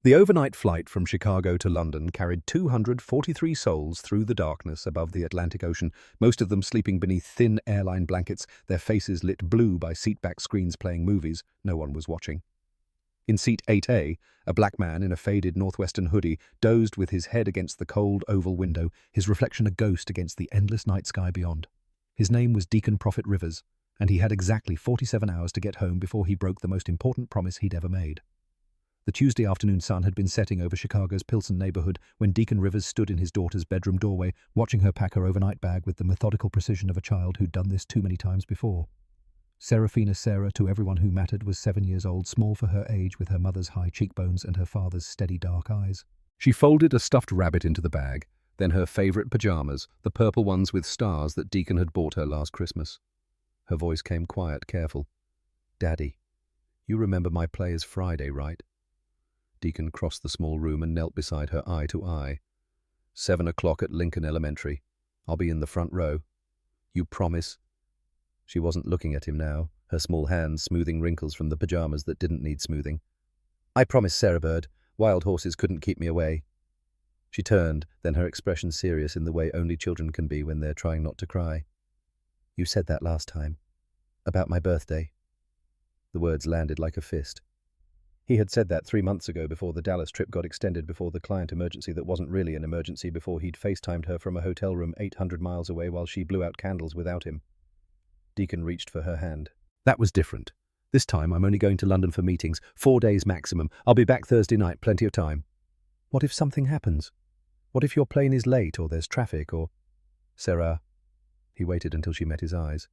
The overnight flight from Chicago to London carried 243 souls through the darkness above the Atlantic Ocean, most of them sleeping beneath thin airline blankets, their faces lit blue by seatback screens playing movies no one was watching. In seat 8A, a black man in a faded northwestern hoodie dozed with his head against the cold oval window, his reflection a ghost against the endless night sky beyond. His name was Deacon Prophet Rivers, and he had exactly 47 hours to get home before he broke the most important promise he'd ever made. The Tuesday afternoon sun had been setting over Chicago's Pilsen neighborhood when Deacon Rivers stood in his daughter's bedroom doorway, watching her pack her overnight bag with the methodical precision of a child who'd done this too many times before. Seraphina Sarah, to everyone who mattered, was 7 years old, small for her age, with her mother's high cheekbones and her father's steady dark eyes. She folded a stuffed rabbit into the bag, then her favorite pajamas, the purple ones with stars that Deacon had bought her last Christmas. Her voice came quiet, careful. "Daddy, you remember my play is Friday, right?" Deacon crossed the small room and knelt beside her eye to eye. 7 o'clock at Lincoln Elementary. I'll be in the front row. You promise? She wasn't looking at him now, her small hands smoothing wrinkles from the pajamas that didn't need smoothing. "I promise, Sarah Bird. Wild horses couldn't keep me away." She turned, then her expression serious in the way only children can be when they're trying not to cry. "You said that last time. About my birthday." The words landed like a fist. He had said that 3 months ago before the Dallas trip got extended, before the client emergency that wasn't really an emergency, before he'd FaceTimed her from a hotel room 800 miles away while she blew out candles without him. Deacon reached for her hand. "That was different. This time I'm only going to London for meetings, 4 days maximum. I'll be back Thursday night, plenty of time." "What if something happens? What if your plane is late or there's traffic or—" "Sarah." He waited until she met his eyes.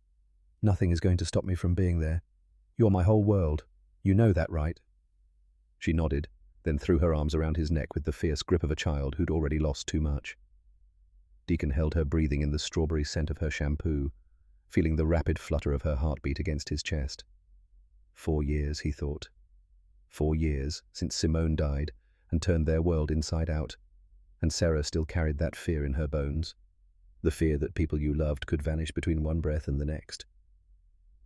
"Nothing is going to stop me from being there. You're my whole world. You know that, right?" She nodded, then threw her arms around his neck with the fierce grip of a child who'd already lost too much. Deacon held her, breathing in the strawberry scent of her shampoo, feeling the rapid flutter of her heartbeat against his chest. 4 years, he thought. 4 years since Simone died and turned their world inside out, and Sarah still carried that fear in her bones, the fear that people you loved could vanish between one breath and the next.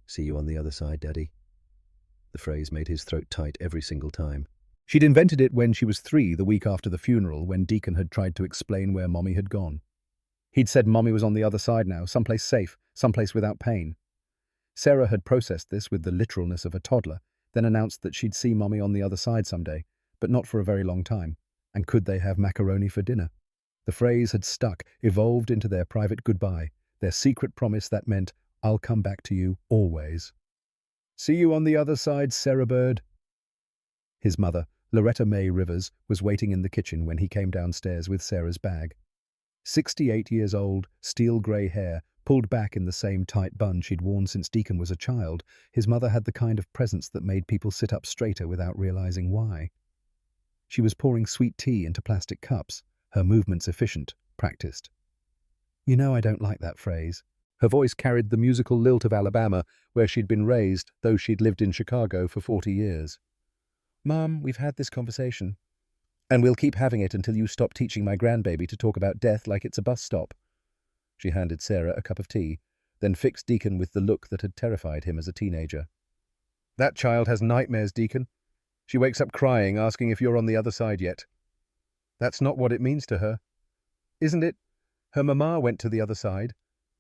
"See you on the other side, Daddy." The phrase made his throat tight every single time. She'd invented it when she was 3, the week after the funeral, when Deacon had tried to explain where Mommy had gone. He'd said Mommy was on the other side now, someplace safe, someplace without pain. Sarah had processed this with the literalness of a toddler, then announced that she'd see Mommy on the other side someday, but not for a very long time. And could they have macaroni for dinner? The phrase had stuck, evolved into their private goodbye, their secret promise that meant, "I'll come back to you, always." "See you on the other side, Sarah Bird." His mother, Loretta May Rivers, was waiting in the kitchen when he came downstairs with Sarah's bag. 68 years old, steel-grey hair, pulled back in the same tight bun she'd worn since Deacon was a child, his mother had the kind of presence that made people sit up straighter without realizing why. She was pouring sweet tea into plastic cups, her movements efficient, practiced. "You know I don't like that phrase." Her voice carried the musical lilt of Alabama, where she'd been raised, though she'd lived in Chicago for 40 years. "Mom, we've had this conversation. And we'll keep having it until you stop teaching my grandbaby to talk about death like it's a bus stop." She handed Sarah a cup of tea, then fixed Deacon with the look that had terrified him as a teenager. "That child has nightmares, Deacon. She wakes up crying, asking if you're on the other side yet. That's not what it means to her. Isn't it? Her mama went to the other side.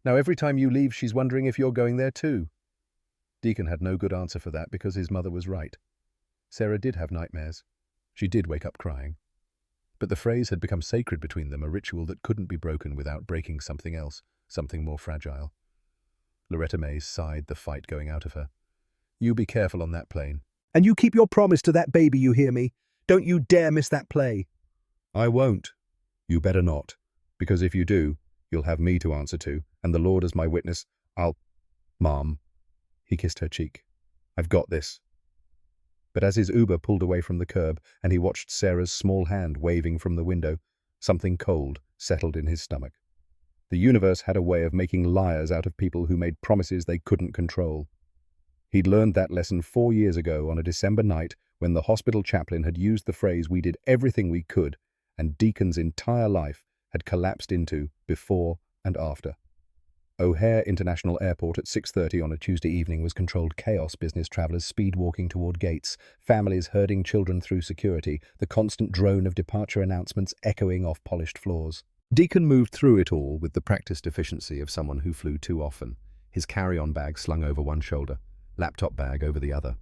Now every time you leave, she's wondering if you're going there too." Deacon had no good answer for that because his mother was right. Sarah did have nightmares. She did wake up crying. But the phrase had become sacred between them, a ritual that couldn't be broken without breaking something else, something more fragile. Loretta May sighed, the fight going out of her. "You be careful on that plane. And you keep your promise to that baby, you hear me? Don't you dare miss that play." "I won't. You better not. Because if you do, you'll have me to answer to, and the Lord as my witness. Mom." He kissed her cheek. "I've got this." But as his Uber pulled away from the curb and he watched Sarah's small hand waving from the window, something cold settled in his stomach. The universe had a way of making liars out of people who made promises they couldn't control. He'd learned that lesson 4 years ago on a December night when the hospital chaplain had used the phrase "we did everything we could," and Deacon's entire life had collapsed into before and after. O'Hare International Airport at 6:30 on a Tuesday evening was controlled chaos, business travelers speed walking toward gates, families herding children through security, the constant drone of departure announcements echoing off polished floors. Deacon moved through it all with the practiced efficiency of someone who flew too often, his carry-on bag slung over one shoulder, laptop bag over the other.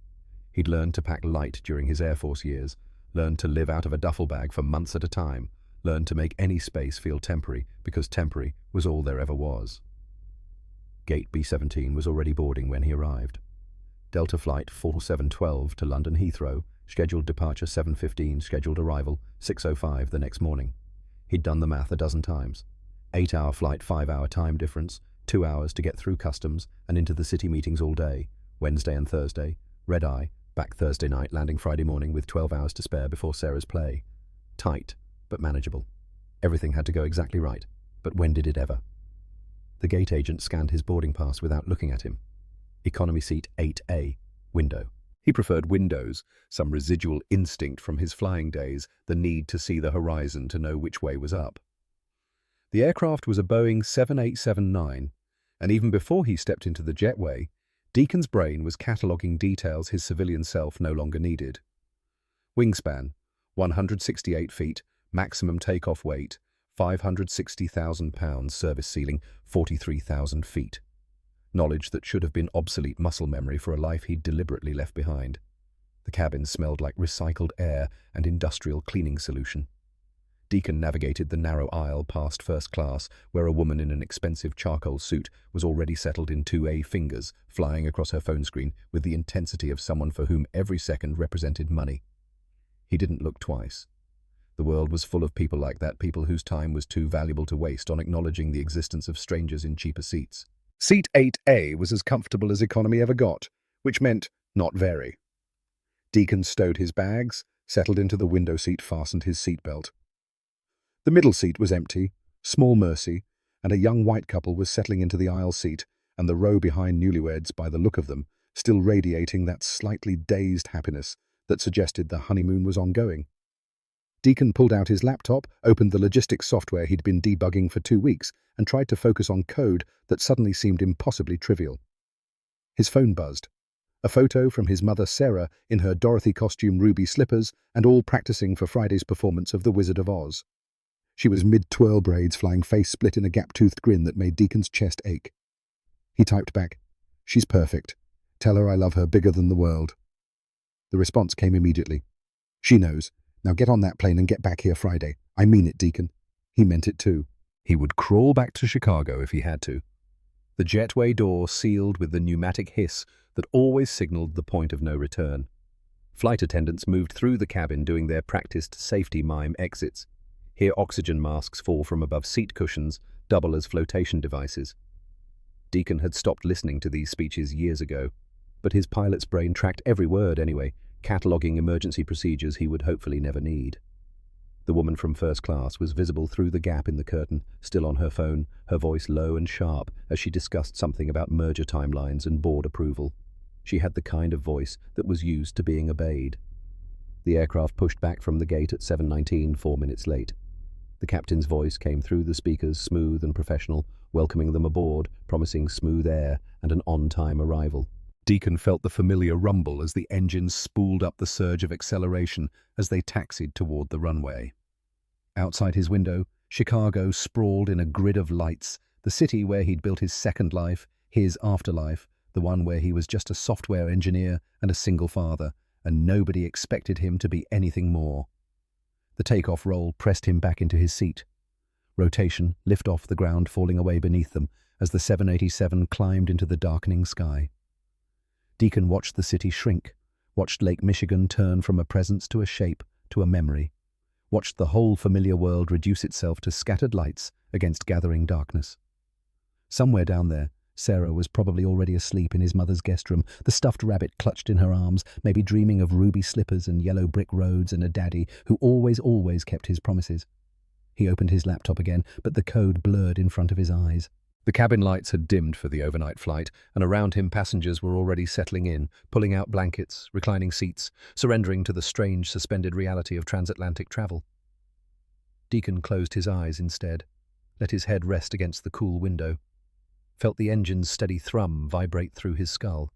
He'd learned to pack light during his Air Force years, learned to live out of a duffel bag for months at a time, learned to make any space feel temporary because temporary was all there ever was. Gate B-17 was already boarding when he arrived. Delta Flight 4712 to London Heathrow, scheduled departure 7:15, scheduled arrival 6:05 the next morning. He'd done the math a dozen times. 8-hour flight, 5-hour time difference, 2 hours to get through customs and into the city meetings all day, Wednesday and Thursday, red-eye, back Thursday night, landing Friday morning with 12 hours to spare before Sarah's play. Tight, but manageable. Everything had to go exactly right, but when did it ever? The gate agent scanned his boarding pass without looking at him. Economy seat 8A, window. He preferred windows, some residual instinct from his flying days, the need to see the horizon to know which way was up. The aircraft was a Boeing 7879, and even before he stepped into the jetway, Deacon's brain was cataloguing details his civilian self no longer needed. Wingspan, 168 feet, maximum takeoff weight, 560,000 pounds, service ceiling, 43,000 feet. Knowledge that should have been obsolete muscle memory for a life he'd deliberately left behind. The cabin smelled like recycled air and industrial cleaning solution. Deacon navigated the narrow aisle past first class, where a woman in an expensive charcoal suit was already settled in 2A fingers, flying across her phone screen with the intensity of someone for whom every second represented money. He didn't look twice. The world was full of people like that, people whose time was too valuable to waste on acknowledging the existence of strangers in cheaper seats. Seat 8A was as comfortable as economy ever got, which meant not very. Deacon stowed his bags, settled into the window seat, fastened his seatbelt. The middle seat was empty, small mercy, and a young white couple was settling into the aisle seat, and the row behind newlyweds, by the look of them, still radiating that slightly dazed happiness that suggested the honeymoon was ongoing. Deacon pulled out his laptop, opened the logistics software he'd been debugging for 2 weeks, and tried to focus on code that suddenly seemed impossibly trivial. His phone buzzed. A photo from his mother Sarah in her Dorothy costume, ruby slippers, and all practicing for Friday's performance of The Wizard of Oz. She was mid-twirl braids, flying face split in a gap-toothed grin that made Deacon's chest ache. He typed back, "She's perfect. Tell her I love her bigger than the world." The response came immediately. "She knows. Now get on that plane and get back here Friday. I mean it, Deacon." He meant it too. He would crawl back to Chicago if he had to. The jetway door sealed with the pneumatic hiss that always signaled the point of no return. Flight attendants moved through the cabin doing their practiced safety mime exits. Here oxygen masks fall from above seat cushions, double as flotation devices. Deacon had stopped listening to these speeches years ago, but his pilot's brain tracked every word anyway, cataloguing emergency procedures he would hopefully never need. The woman from first class was visible through the gap in the curtain, still on her phone, her voice low and sharp as she discussed something about merger timelines and board approval. She had the kind of voice that was used to being obeyed. The aircraft pushed back from the gate at 7:19, 4 minutes late. The captain's voice came through the speakers, smooth and professional, welcoming them aboard, promising smooth air and an on-time arrival. Deacon felt the familiar rumble as the engines spooled up the surge of acceleration as they taxied toward the runway. Outside his window, Chicago sprawled in a grid of lights, the city where he'd built his second life, his afterlife, the one where he was just a software engineer and a single father, and nobody expected him to be anything more. The takeoff roll pressed him back into his seat. Rotation, lift off the ground falling away beneath them as the 787 climbed into the darkening sky. Deacon watched the city shrink, watched Lake Michigan turn from a presence to a shape, to a memory, watched the whole familiar world reduce itself to scattered lights against gathering darkness. Somewhere down there, Sarah was probably already asleep in his mother's guest room, the stuffed rabbit clutched in her arms, maybe dreaming of ruby slippers and yellow brick roads and a daddy who always kept his promises. He opened his laptop again, but the code blurred in front of his eyes. The cabin lights had dimmed for the overnight flight, and around him passengers were already settling in, pulling out blankets, reclining seats, surrendering to the strange suspended reality of transatlantic travel. Deacon closed his eyes instead, let his head rest against the cool window. felt the engine's steady thrum vibrate through his skull.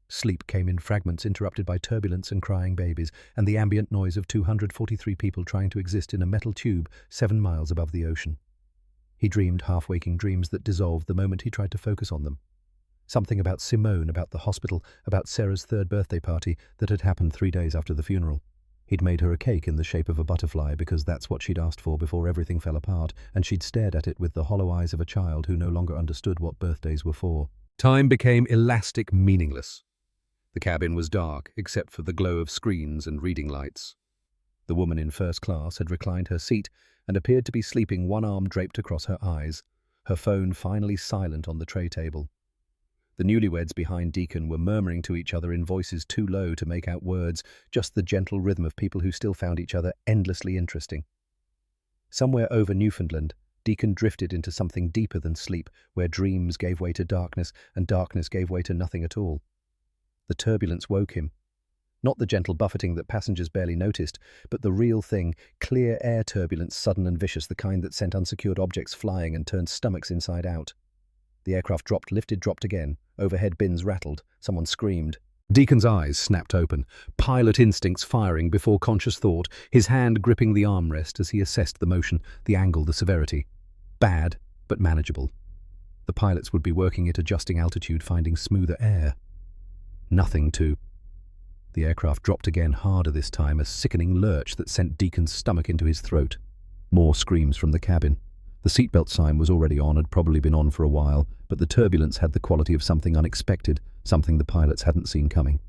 Sleep came in fragments interrupted by turbulence and crying babies, and the ambient noise of 243 people trying to exist in a metal tube 7 miles above the ocean. He dreamed half-waking dreams that dissolved the moment he tried to focus on them. Something about Simone, about the hospital, about Sarah's 3rd birthday party that had happened 3 days after the funeral. He'd made her a cake in the shape of a butterfly because that's what she'd asked for before everything fell apart, and she'd stared at it with the hollow eyes of a child who no longer understood what birthdays were for. Time became elastic, meaningless. The cabin was dark, except for the glow of screens and reading lights. The woman in first class had reclined her seat and appeared to be sleeping, one arm draped across her eyes, her phone finally silent on the tray table. The newlyweds behind Deacon were murmuring to each other in voices too low to make out words, just the gentle rhythm of people who still found each other endlessly interesting. Somewhere over Newfoundland, Deacon drifted into something deeper than sleep, where dreams gave way to darkness and darkness gave way to nothing at all. The turbulence woke him. Not the gentle buffeting that passengers barely noticed, but the real thing, clear air turbulence, sudden and vicious, the kind that sent unsecured objects flying and turned stomachs inside out. The aircraft dropped, lifted, dropped again. Overhead bins rattled. Someone screamed. Deacon's eyes snapped open, pilot instincts firing before conscious thought, his hand gripping the armrest as he assessed the motion, the angle, the severity. Bad, but manageable. The pilots would be working at adjusting altitude, finding smoother air. Nothing to. The aircraft dropped again, harder this time, a sickening lurch that sent Deacon's stomach into his throat. More screams from the cabin. The seatbelt sign was already on, had probably been on for a while, but the turbulence had the quality of something unexpected, something the pilots hadn't seen coming.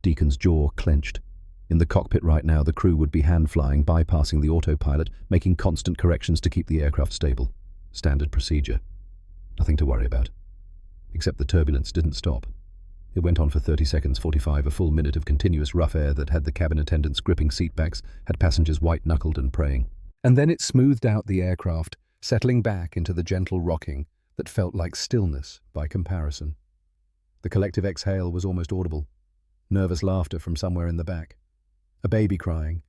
Deacon's jaw clenched. In the cockpit right now, the crew would be hand-flying, bypassing the autopilot, making constant corrections to keep the aircraft stable. Standard procedure. Nothing to worry about. Except the turbulence didn't stop. It went on for 30 seconds, 45, a full minute of continuous rough air that had the cabin attendants gripping seatbacks, had passengers white-knuckled and praying. And then it smoothed out the aircraft, settling back into the gentle rocking that felt like stillness by comparison. The collective exhale was almost audible. Nervous laughter from somewhere in the back. A baby crying.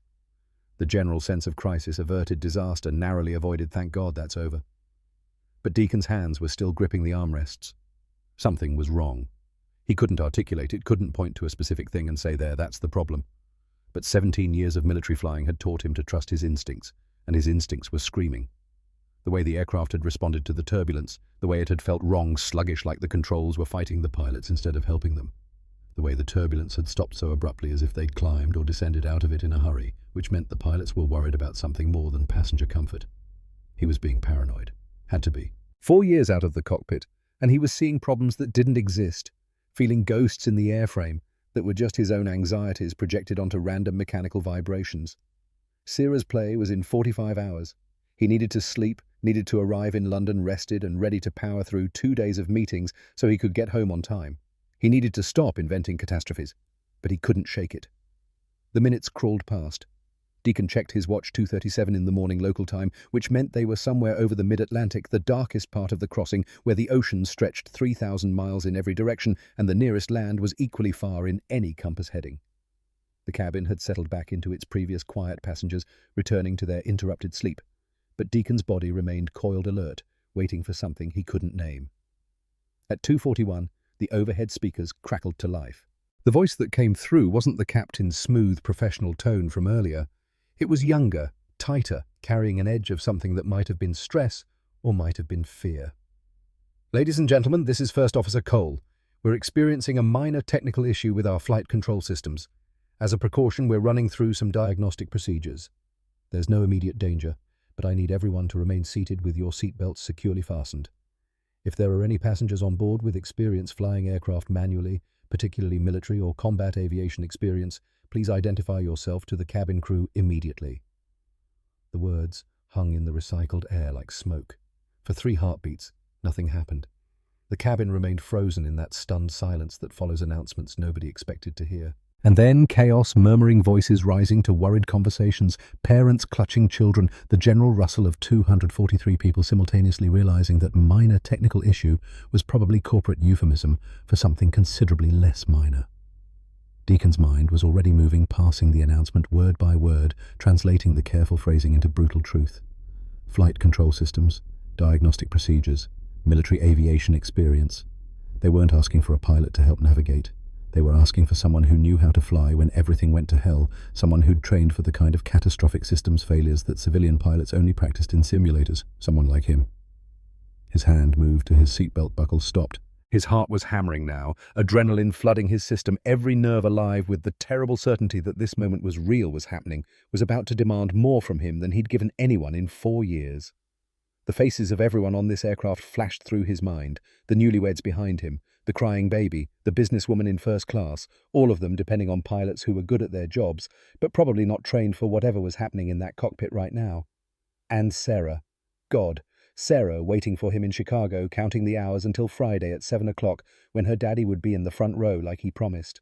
The general sense of crisis, averted disaster, narrowly avoided, thank God that's over. But Deacon's hands were still gripping the armrests. Something was wrong. He couldn't articulate it, couldn't point to a specific thing and say, there, that's the problem. But 17 years of military flying had taught him to trust his instincts, and his instincts were screaming. The way the aircraft had responded to the turbulence, the way it had felt wrong, sluggish, like the controls were fighting the pilots instead of helping them. The way the turbulence had stopped so abruptly as if they'd climbed or descended out of it in a hurry, which meant the pilots were worried about something more than passenger comfort. He was being paranoid. Had to be. 4 years out of the cockpit, and he was seeing problems that didn't exist, feeling ghosts in the airframe that were just his own anxieties projected onto random mechanical vibrations. Sarah's play was in 45 hours. He needed to sleep, needed to arrive in London rested and ready to power through 2 days of meetings so he could get home on time. He needed to stop inventing catastrophes, but he couldn't shake it. The minutes crawled past. Deacon checked his watch, 2:37 in the morning local time, which meant they were somewhere over the mid-Atlantic, the darkest part of the crossing, where the ocean stretched 3,000 miles in every direction and the nearest land was equally far in any compass heading. The cabin had settled back into its previous quiet passengers, returning to their interrupted sleep, but Deacon's body remained coiled alert, waiting for something he couldn't name. At 2:41, the overhead speakers crackled to life. The voice that came through wasn't the captain's smooth, professional tone from earlier. It was younger, tighter, carrying an edge of something that might have been stress or might have been fear. Ladies and gentlemen, this is First Officer Cole. We're experiencing a minor technical issue with our flight control systems. As a precaution, we're running through some diagnostic procedures. There's no immediate danger, but I need everyone to remain seated with your seatbelts securely fastened. If there are any passengers on board with experience flying aircraft manually, particularly military or combat aviation experience, please identify yourself to the cabin crew immediately. The words hung in the recycled air like smoke. For 3 heartbeats, nothing happened. The cabin remained frozen in that stunned silence that follows announcements nobody expected to hear. And then chaos, murmuring voices rising to worried conversations, parents clutching children, the general rustle of 243 people simultaneously realizing that minor technical issue was probably corporate euphemism for something considerably less minor. Deacon's mind was already moving, passing the announcement word by word, translating the careful phrasing into brutal truth. Flight control systems, diagnostic procedures, Military aviation experience. They weren't asking for a pilot to help navigate. They were asking for someone who knew how to fly when everything went to hell, someone who'd trained for the kind of catastrophic systems failures that civilian pilots only practiced in simulators, someone like him. His hand moved to his seatbelt buckle, stopped. His heart was hammering now, adrenaline flooding his system, every nerve alive with the terrible certainty that this moment was real, was happening, was about to demand more from him than he'd given anyone in 4 years. The faces of everyone on this aircraft flashed through his mind, the newlyweds behind him, the crying baby, the businesswoman in first class, all of them depending on pilots who were good at their jobs, but probably not trained for whatever was happening in that cockpit right now. And Sarah. God, Sarah waiting for him in Chicago, counting the hours until Friday at 7 o'clock, when her daddy would be in the front row like he promised.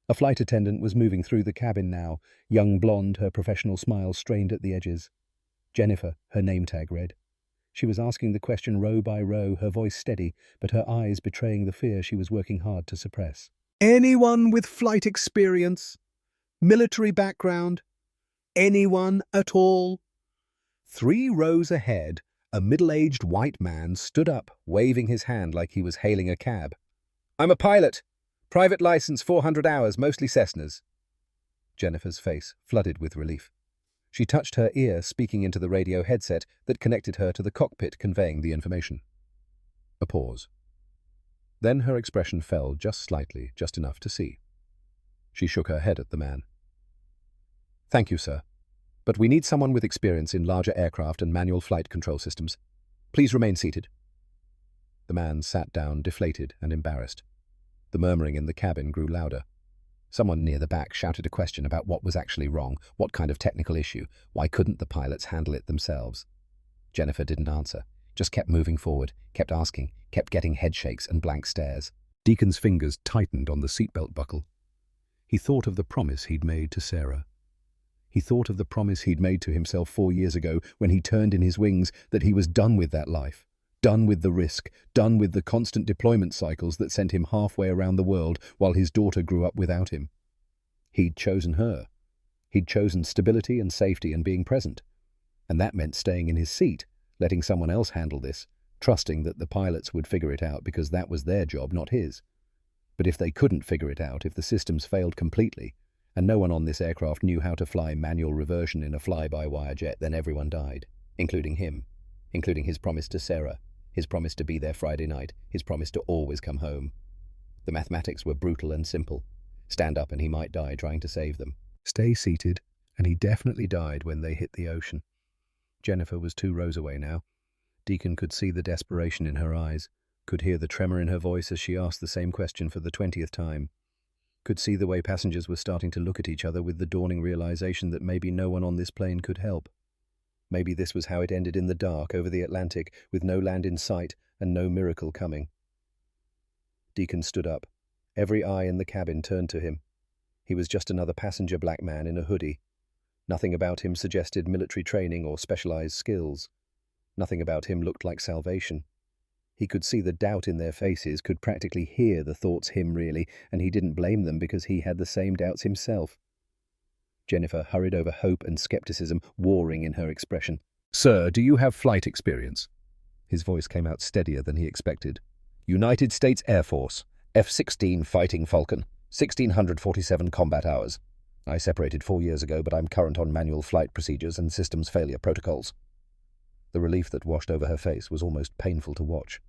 A flight attendant was moving through the cabin now, young blonde, her professional smile strained at the edges. Jennifer, her name tag read. She was asking the question row by row, her voice steady, but her eyes betraying the fear she was working hard to suppress. Anyone with flight experience? Military background? Anyone at all? 3 rows ahead, a middle-aged white man stood up, waving his hand like he was hailing a cab. "I'm a pilot. Private license, 400 hours, mostly Cessnas." Jennifer's face flooded with relief. She touched her ear, speaking into the radio headset that connected her to the cockpit, conveying the information. A pause. Then her expression fell just slightly, just enough to see. She shook her head at the man. "Thank you, sir. But we need someone with experience in larger aircraft and manual flight control systems. Please remain seated." The man sat down, deflated and embarrassed. The murmuring in the cabin grew louder. Someone near the back shouted a question about what was actually wrong, what kind of technical issue, why couldn't the pilots handle it themselves. Jennifer didn't answer, just kept moving forward, kept asking, kept getting head shakes and blank stares. Deacon's fingers tightened on the seatbelt buckle. He thought of the promise he'd made to Sarah. He thought of the promise he'd made to himself 4 years ago when he turned in his wings, that he was done with that life. Done with the risk, done with the constant deployment cycles that sent him halfway around the world while his daughter grew up without him. He'd chosen her. He'd chosen stability and safety and being present. And that meant staying in his seat, letting someone else handle this, trusting that the pilots would figure it out because that was their job, not his. But if they couldn't figure it out, if the systems failed completely, and no one on this aircraft knew how to fly manual reversion in a fly-by-wire jet, then everyone died, including him, including his promise to Sarah, his promise to be there Friday night, his promise to always come home. The mathematics were brutal and simple. Stand up and he might die trying to save them. Stay seated, and he definitely died when they hit the ocean. Jennifer was 2 rows away now. Deacon could see the desperation in her eyes, could hear the tremor in her voice as she asked the same question for the 20th time, could see the way passengers were starting to look at each other with the dawning realization that maybe no one on this plane could help. Maybe this was how it ended, in the dark over the Atlantic, with no land in sight and no miracle coming. Deacon stood up. Every eye in the cabin turned to him. He was just another passenger black man in a hoodie. Nothing about him suggested military training or specialized skills. Nothing about him looked like salvation. He could see the doubt in their faces, could practically hear the thoughts him really, and he didn't blame them because he had the same doubts himself. Jennifer hurried over hope and skepticism, warring in her expression. "Sir, do you have flight experience?" His voice came out steadier than he expected. "United States Air Force, F-16 Fighting Falcon, 1,647 combat hours. I separated 4 years ago, but I'm current on manual flight procedures and systems failure protocols." The relief that washed over her face was almost painful to watch.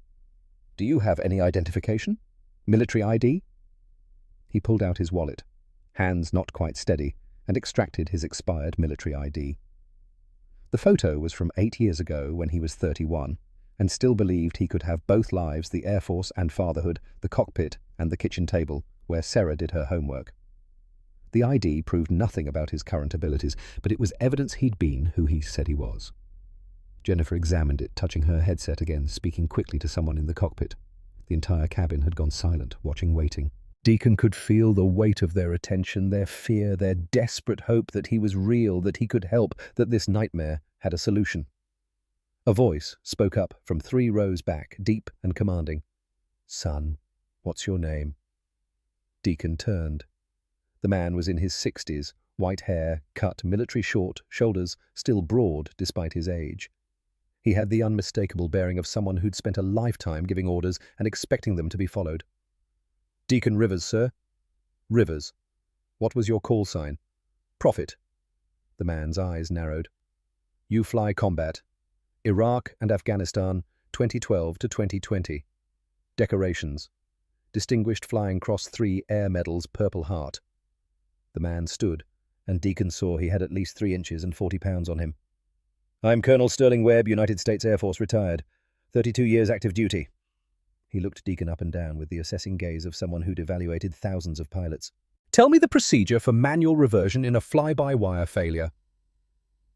"Do you have any identification? Military ID?" He pulled out his wallet, hands not quite steady, and extracted his expired military ID. The photo was from 8 years ago when he was 31, and still believed he could have both lives, the Air Force and fatherhood, the cockpit and the kitchen table, where Sarah did her homework. The ID proved nothing about his current abilities, but it was evidence he'd been who he said he was. Jennifer examined it, touching her headset again, speaking quickly to someone in the cockpit. The entire cabin had gone silent, watching, waiting. Deacon could feel the weight of their attention, their fear, their desperate hope that he was real, that he could help, that this nightmare had a solution. A voice spoke up from 3 rows back, deep and commanding. "Son, what's your name?" Deacon turned. The man was in his 60s, white hair, cut military short, shoulders still broad despite his age. He had the unmistakable bearing of someone who'd spent a lifetime giving orders and expecting them to be followed. "Deacon Rivers, sir." "Rivers. What was your call sign?" "Prophet." The man's eyes narrowed. "You fly combat. Iraq and Afghanistan, 2012 to 2020. Decorations. Distinguished Flying Cross 3 Air Medals, Purple Heart." The man stood, and Deacon saw he had at least 3 inches and 40 pounds on him. "I'm Colonel Sterling Webb, United States Air Force, retired. 32 years active duty." He looked Deacon up and down with the assessing gaze of someone who'd evaluated thousands of pilots. "Tell me the procedure for manual reversion in a fly-by-wire failure."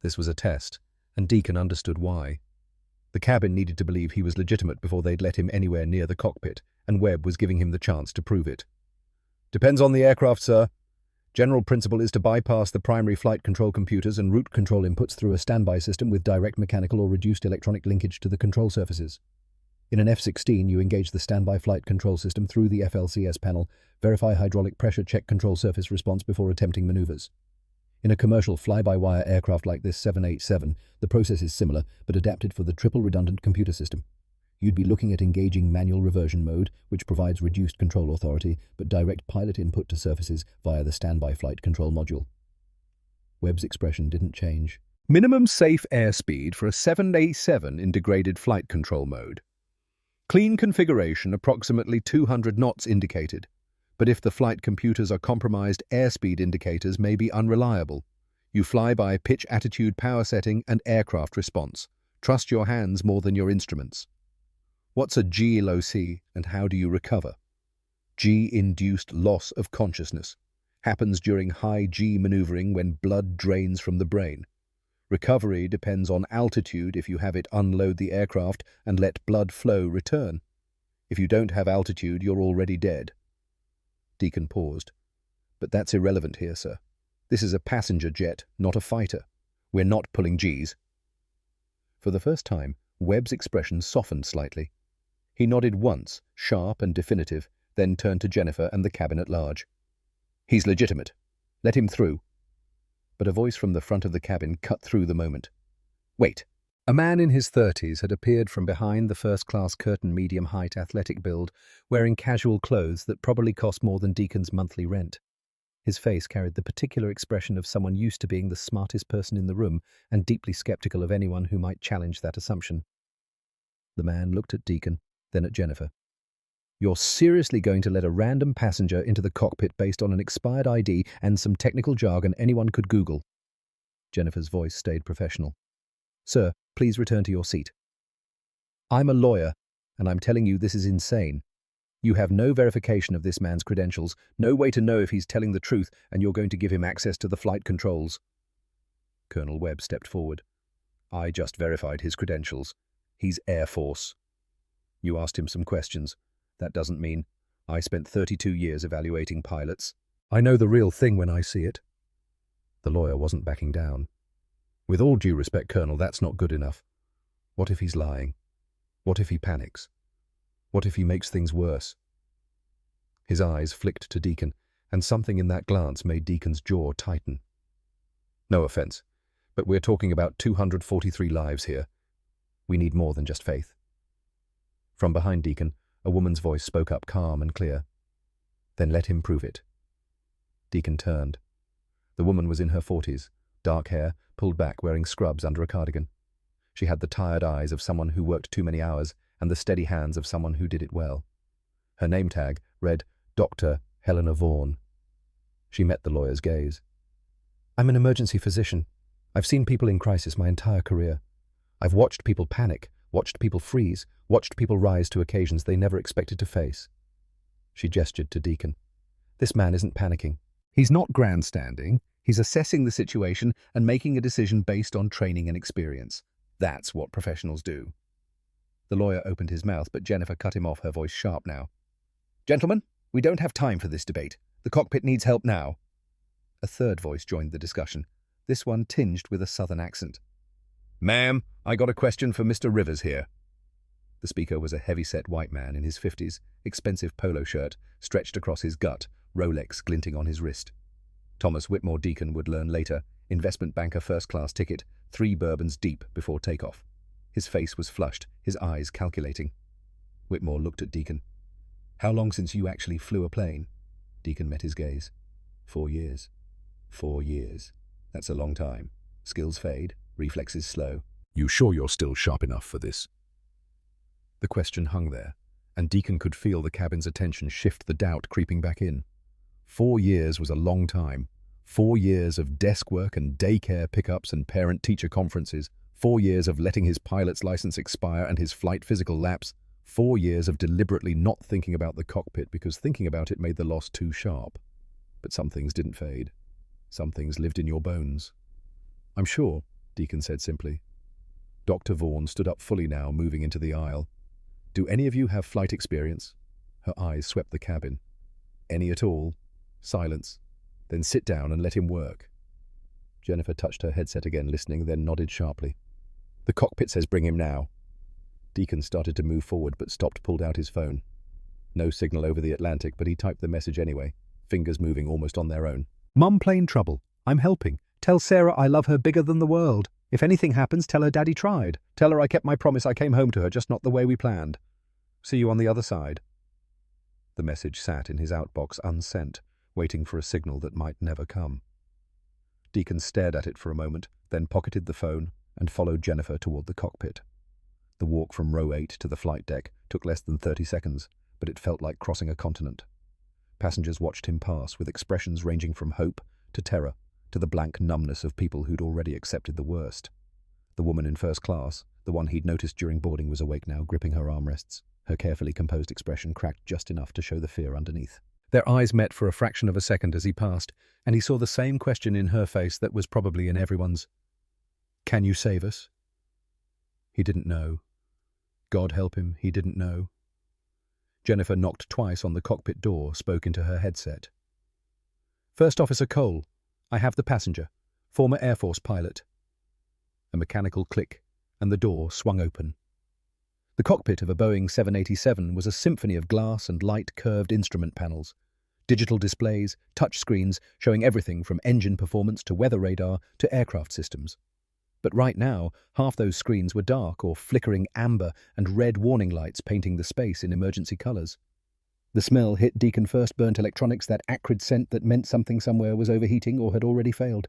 This was a test, and Deacon understood why. The cabin needed to believe he was legitimate before they'd let him anywhere near the cockpit, and Webb was giving him the chance to prove it. "Depends on the aircraft, sir. General principle is to bypass the primary flight control computers and route control inputs through a standby system with direct mechanical or reduced electronic linkage to the control surfaces. In an F-16, you engage the standby flight control system through the FLCS panel, verify hydraulic pressure, check control surface response before attempting maneuvers. In a commercial fly-by-wire aircraft like this 787, the process is similar, but adapted for the triple redundant computer system. You'd be looking at engaging manual reversion mode, which provides reduced control authority, but direct pilot input to surfaces via the standby flight control module. Webb's expression didn't change. "Minimum safe airspeed for a 787 in degraded flight control mode. Clean configuration, approximately 200 knots indicated. But if the flight computers are compromised, airspeed indicators may be unreliable. You fly by pitch, attitude, power setting, and aircraft response. Trust your hands more than your instruments." "What's a GLOC and how do you recover?" "G-induced loss of consciousness. Happens during high G maneuvering when blood drains from the brain. Recovery depends on altitude. If you have it, unload the aircraft and let blood flow return. If you don't have altitude, you're already dead." Deacon paused. "But that's irrelevant here, sir. This is a passenger jet, not a fighter. We're not pulling Gs." For the first time, Webb's expression softened slightly. He nodded once, sharp and definitive, then turned to Jennifer and the cabin at large. "He's legitimate. Let him through." But a voice from the front of the cabin cut through the moment. "Wait." A man in his 30s had appeared from behind the first-class curtain, medium-height, athletic build, wearing casual clothes that probably cost more than Deacon's monthly rent. His face carried the particular expression of someone used to being the smartest person in the room and deeply skeptical of anyone who might challenge that assumption. The man looked at Deacon, then at Jennifer. "You're seriously going to let a random passenger into the cockpit based on an expired ID and some technical jargon anyone could Google?" Jennifer's voice stayed professional. "Sir, please return to your seat. I'm a lawyer, and I'm telling you this is insane. You have no verification of this man's credentials, no way to know if he's telling the truth, and you're going to give him access to the flight controls." Colonel Webb stepped forward. "I just verified his credentials. He's Air Force. You asked him some questions. That doesn't mean I spent 32 years evaluating pilots. I know the real thing when I see it." The lawyer wasn't backing down. "With all due respect, Colonel, that's not good enough. What if he's lying? What if he panics? What if he makes things worse?" His eyes flicked to Deacon, and something in that glance made Deacon's jaw tighten. "No offense, but we're talking about 243 lives here. We need more than just faith." From behind Deacon, a woman's voice spoke up calm and clear. "Then let him prove it." Deacon turned. The woman was in her 40s, dark hair, pulled back, wearing scrubs under a cardigan. She had the tired eyes of someone who worked too many hours and the steady hands of someone who did it well. Her name tag read Dr. Helena Vaughan. She met the lawyer's gaze. "I'm an emergency physician. I've seen people in crisis my entire career. I've watched people panic, watched people freeze, watched people rise to occasions they never expected to face." She gestured to Deacon. "This man isn't panicking. He's not grandstanding. He's assessing the situation and making a decision based on training and experience. That's what professionals do." The lawyer opened his mouth, but Jennifer cut him off, her voice sharp now. "Gentlemen, we don't have time for this debate. The cockpit needs help now." A third voice joined the discussion, this one tinged with a southern accent. "Ma'am, I got a question for Mr. Rivers here." The speaker was a heavy-set white man in his 50s, expensive polo shirt stretched across his gut, Rolex glinting on his wrist. Thomas Whitmore Deacon would learn later, investment banker, first-class ticket, 3 bourbons deep before takeoff. His face was flushed, his eyes calculating. Whitmore looked at Deacon. "How long since you actually flew a plane?" Deacon met his gaze. 4 years. 4 years. That's a long time. Skills fade, reflexes slow. "You sure you're still sharp enough for this?" The question hung there, and Deacon could feel the cabin's attention shift, the doubt creeping back in. 4 years was a long time. 4 years of desk work and daycare pickups and parent-teacher conferences. 4 years of letting his pilot's license expire and his flight physical lapse. 4 years of deliberately not thinking about the cockpit because thinking about it made the loss too sharp. But some things didn't fade. Some things lived in your bones. "I'm sure," Deacon said simply. Dr. Vaughan stood up fully now, moving into the aisle. "Do any of you have flight experience?" Her eyes swept the cabin. "Any at all?" Silence. "Then sit down and let him work." Jennifer touched her headset again, listening, then nodded sharply. "The cockpit says bring him now." Deacon started to move forward, but stopped, pulled out his phone. No signal over the Atlantic, but he typed the message anyway, fingers moving almost on their own. "Mum plane trouble. I'm helping. Tell Sarah I love her bigger than the world. If anything happens, tell her Daddy tried. Tell her I kept my promise, I came home to her, just not the way we planned. See you on the other side." The message sat in his outbox unsent, waiting for a signal that might never come. Deacon stared at it for a moment, then pocketed the phone and followed Jennifer toward the cockpit. The walk from row 8 to the flight deck took less than 30 seconds, but it felt like crossing a continent. Passengers watched him pass, with expressions ranging from hope to terror to the blank numbness of people who'd already accepted the worst. The woman in first class, the one he'd noticed during boarding, was awake now, gripping her armrests, her carefully composed expression cracked just enough to show the fear underneath. Their eyes met for a fraction of a second as he passed, and he saw the same question in her face that was probably in everyone's. "Can you save us?" He didn't know. God help him, he didn't know. Jennifer knocked twice on the cockpit door, spoke into her headset. "First Officer Cole, I have the passenger, former Air Force pilot." A mechanical click, and the door swung open. The cockpit of a Boeing 787 was a symphony of glass and light curved instrument panels, digital displays, touch screens showing everything from engine performance to weather radar to aircraft systems. But right now, half those screens were dark or flickering amber and red warning lights painting the space in emergency colors. The smell hit Deacon first, burnt electronics, that acrid scent that meant something somewhere was overheating or had already failed.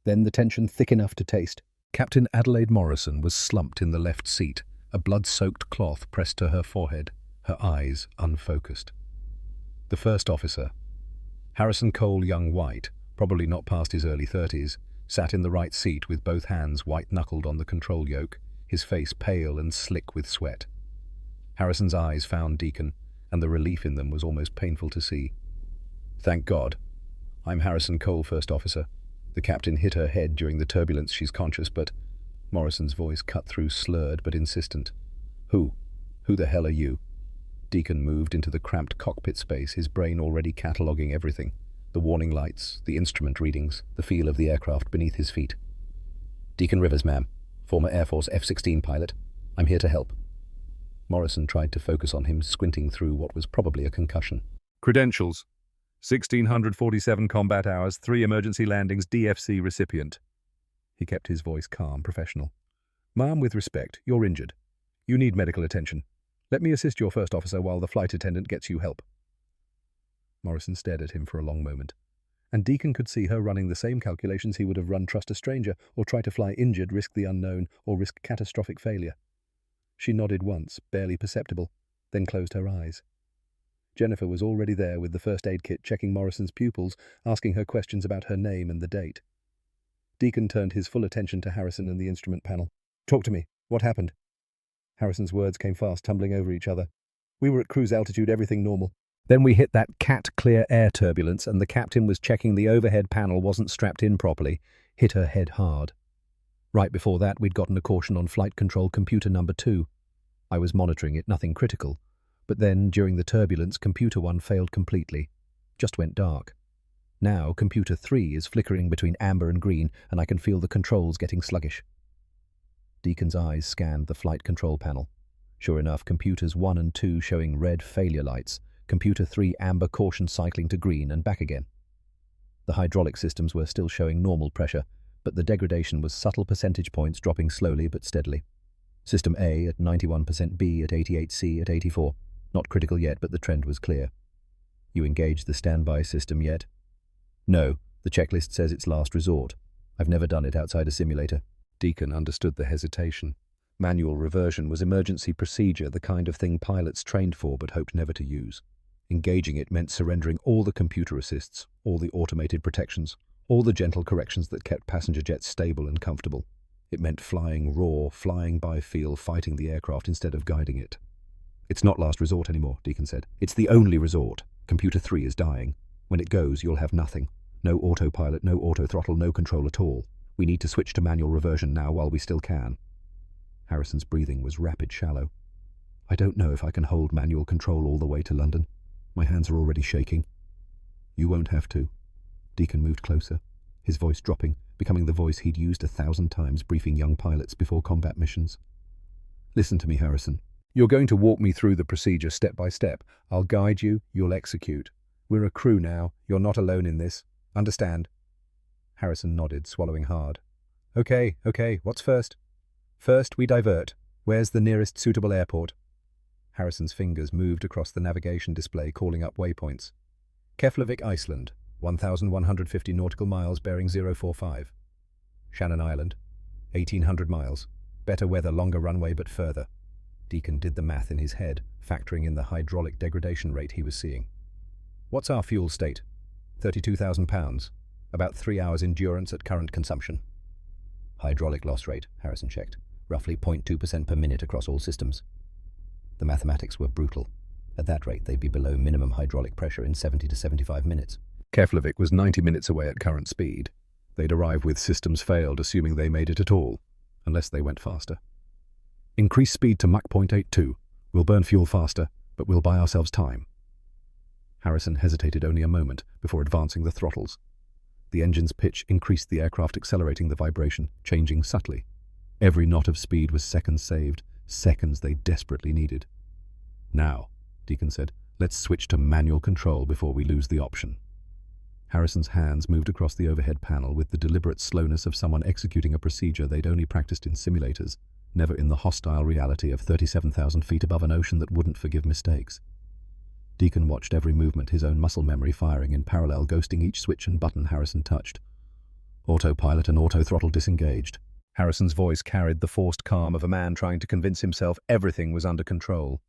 Then the tension thick enough to taste. Captain Adelaide Morrison was slumped in the left seat, a blood-soaked cloth pressed to her forehead, her eyes unfocused. The first officer, Harrison Cole Young White, probably not past his early 30s, sat in the right seat with both hands white-knuckled on the control yoke, his face pale and slick with sweat. Harrison's eyes found Deacon, and the relief in them was almost painful to see. "Thank God. I'm Harrison Cole, First Officer." The captain hit her head during the turbulence. "She's conscious, but—" Morrison's voice cut through, slurred but insistent. Who the hell are you?" Deacon moved into the cramped cockpit space, his brain already cataloguing everything. The warning lights, the instrument readings, the feel of the aircraft beneath his feet. "Deacon Rivers, ma'am. Former Air Force F-16 pilot. I'm here to help." Morrison tried to focus on him, squinting through what was probably a concussion. "Credentials. 1,647 combat hours, 3 emergency landings, DFC recipient." He kept his voice calm, professional. "Ma'am, with respect, you're injured. You need medical attention. Let me assist your first officer while the flight attendant gets you help." Morrison stared at him for a long moment, and Deacon could see her running the same calculations he would have run: trust a stranger, or try to fly injured, risk the unknown, or risk catastrophic failure. She nodded once, barely perceptible, then closed her eyes. Jennifer was already there with the first aid kit, checking Morrison's pupils, asking her questions about her name and the date. Deacon turned his full attention to Harrison and the instrument panel. "Talk to me. What happened?" Harrison's words came fast, tumbling over each other. "We were at cruise altitude, everything normal. Then we hit that cat-clear air turbulence, and the captain was checking the overhead panel wasn't strapped in properly. Hit her head hard. Right before that, we'd gotten a caution on flight control computer number 2. I was monitoring it, nothing critical. But then, during the turbulence, computer 1 failed completely. Just went dark. Now, computer 3 is flickering between amber and green, and I can feel the controls getting sluggish." Deacon's eyes scanned the flight control panel. Sure enough, computers 1 and 2 showing red failure lights, computer 3 amber caution cycling to green and back again. The hydraulic systems were still showing normal pressure, but the degradation was subtle percentage points, dropping slowly but steadily. System A at 91%, B at 88, C at 84. Not critical yet, but the trend was clear. You engaged the standby system yet? No, the checklist says it's last resort. I've never done it outside a simulator. Deacon understood the hesitation. Manual reversion was emergency procedure, the kind of thing pilots trained for but hoped never to use. Engaging it meant surrendering all the computer assists, all the automated protections, all the gentle corrections that kept passenger jets stable and comfortable. It meant flying raw, flying by feel, fighting the aircraft instead of guiding it. It's not last resort anymore, Deacon said. It's the only resort. Computer 3 is dying. When it goes, you'll have nothing. No autopilot, no auto-throttle, no control at all. We need to switch to manual reversion now while we still can. Harrison's breathing was rapid, shallow. I don't know if I can hold manual control all the way to London. My hands are already shaking. You won't have to. Deacon moved closer, his voice dropping, becoming the voice he'd used 1,000 times briefing young pilots before combat missions. Listen to me, Harrison. You're going to walk me through the procedure step by step. I'll guide you, you'll execute. We're a crew now. You're not alone in this. Understand? Harrison nodded, swallowing hard. Okay, what's first? First, we divert. Where's the nearest suitable airport? Harrison's fingers moved across the navigation display, calling up waypoints. Keflavik, Iceland, 1,150 nautical miles bearing 045. Shannon Island, 1,800 miles. Better weather, longer runway, but further. Deacon did the math in his head, factoring in the hydraulic degradation rate he was seeing. What's our fuel state? 32,000 pounds. About 3 hours endurance at current consumption. Hydraulic loss rate, Harrison checked. Roughly 0.2% per minute across all systems. The mathematics were brutal. At that rate, they'd be below minimum hydraulic pressure in 70 to 75 minutes. Keflavik was 90 minutes away at current speed. They'd arrive with systems failed, assuming they made it at all, unless they went faster. Increase speed to Mach 0.82. We'll burn fuel faster, but we'll buy ourselves time. Harrison hesitated only a moment before advancing the throttles. The engine's pitch increased, the aircraft accelerating the vibration, changing subtly. Every knot of speed was seconds saved, seconds they desperately needed. Now, Deacon said, let's switch to manual control before we lose the option. Harrison's hands moved across the overhead panel with the deliberate slowness of someone executing a procedure they'd only practiced in simulators, never in the hostile reality of 37,000 feet above an ocean that wouldn't forgive mistakes. Deacon watched every movement, his own muscle memory firing in parallel, ghosting each switch and button Harrison touched. Autopilot and auto-throttle disengaged. Harrison's voice carried the forced calm of a man trying to convince himself everything was under control.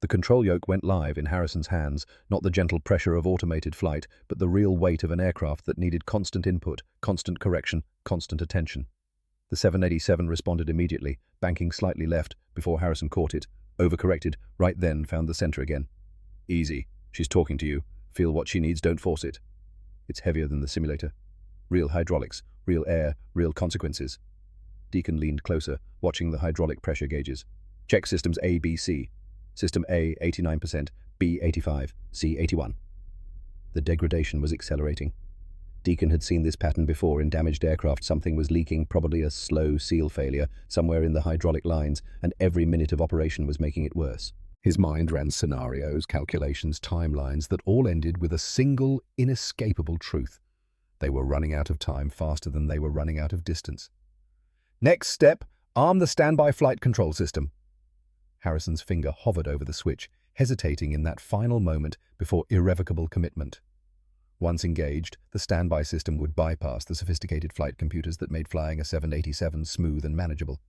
The control yoke went live in Harrison's hands, not the gentle pressure of automated flight, but the real weight of an aircraft that needed constant input, constant correction, constant attention. The 787 responded immediately, banking slightly left before Harrison caught it, overcorrected, right then found the center again. Easy. She's talking to you. Feel what she needs, don't force it. It's heavier than the simulator. Real hydraulics, real air, real consequences. Deacon leaned closer, watching the hydraulic pressure gauges. Check systems A, B, C. System A, 89%, B, 85, C, 81. The degradation was accelerating. Deacon had seen this pattern before in damaged aircraft. Something was leaking, probably a slow seal failure, somewhere in the hydraulic lines, and every minute of operation was making it worse. His mind ran scenarios, calculations, timelines that all ended with a single, inescapable truth. They were running out of time faster than they were running out of distance. Next step, arm the standby flight control system. Harrison's finger hovered over the switch, hesitating in that final moment before irrevocable commitment. Once engaged, the standby system would bypass the sophisticated flight computers that made flying a 787 smooth and manageable.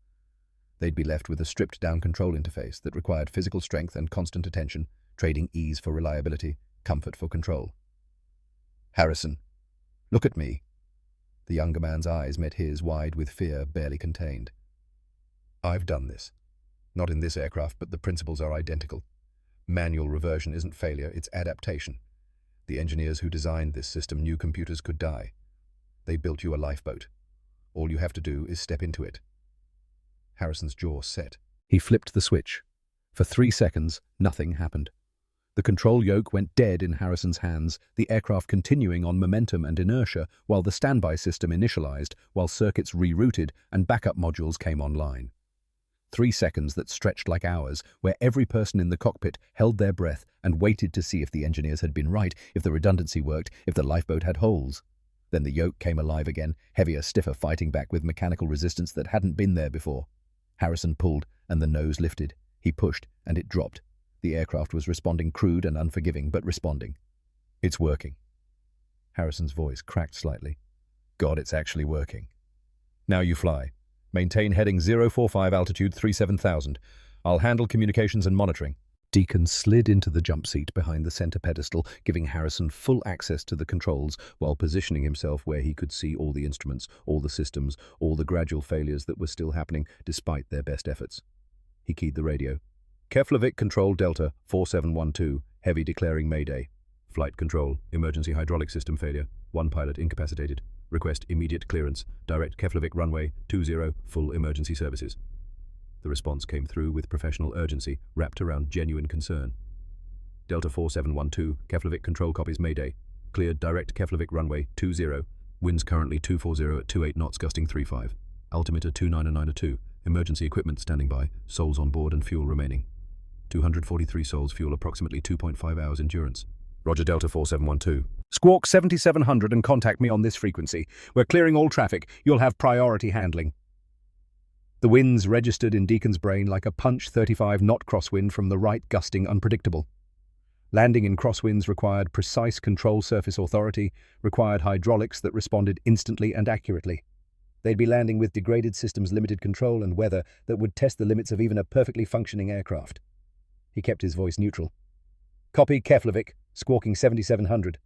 They'd be left with a stripped-down control interface that required physical strength and constant attention, trading ease for reliability, comfort for control. Harrison, look at me. The younger man's eyes met his, wide with fear, barely contained. I've done this. Not in this aircraft, but the principles are identical. Manual reversion isn't failure, it's adaptation. The engineers who designed this system knew computers could die. They built you a lifeboat. All you have to do is step into it. Harrison's jaw set. He flipped the switch. For 3 seconds, nothing happened. The control yoke went dead in Harrison's hands, the aircraft continuing on momentum and inertia while the standby system initialized, while circuits rerouted and backup modules came online. 3 seconds that stretched like hours, where every person in the cockpit held their breath and waited to see if the engineers had been right, if the redundancy worked, if the lifeboat had holes. Then the yoke came alive again, heavier, stiffer, fighting back with mechanical resistance that hadn't been there before. Harrison pulled, and the nose lifted. He pushed, and it dropped. The aircraft was responding, crude and unforgiving, but responding. It's working. Harrison's voice cracked slightly. God, it's actually working. Now you fly. Maintain heading 045, altitude 37,000. I'll handle communications and monitoring. Deacon slid into the jump seat behind the center pedestal, giving Harrison full access to the controls while positioning himself where he could see all the instruments, all the systems, all the gradual failures that were still happening despite their best efforts. He keyed the radio. Keflavik Control Delta 4712, heavy declaring Mayday. Flight control, emergency hydraulic system failure. One pilot incapacitated. Request immediate clearance. Direct Keflavik runway 20, full emergency services. The response came through with professional urgency, wrapped around genuine concern. Delta 4712, Keflavik control copies Mayday. Cleared direct Keflavik runway 20. Winds currently 240 at 28 knots, gusting 35. Altimeter 29902. Emergency equipment standing by. Souls on board and fuel remaining. 243 souls, fuel approximately 2.5 hours endurance. Roger, Delta 4712. Squawk 7700 and contact me on this frequency. We're clearing all traffic. You'll have priority handling. The winds registered in Deacon's brain like a punch 35-knot crosswind from the right, gusting unpredictable. Landing in crosswinds required precise control surface authority, required hydraulics that responded instantly and accurately. They'd be landing with degraded systems, limited control, and weather that would test the limits of even a perfectly functioning aircraft. He kept his voice neutral. Copy Keflavik, squawking 7700.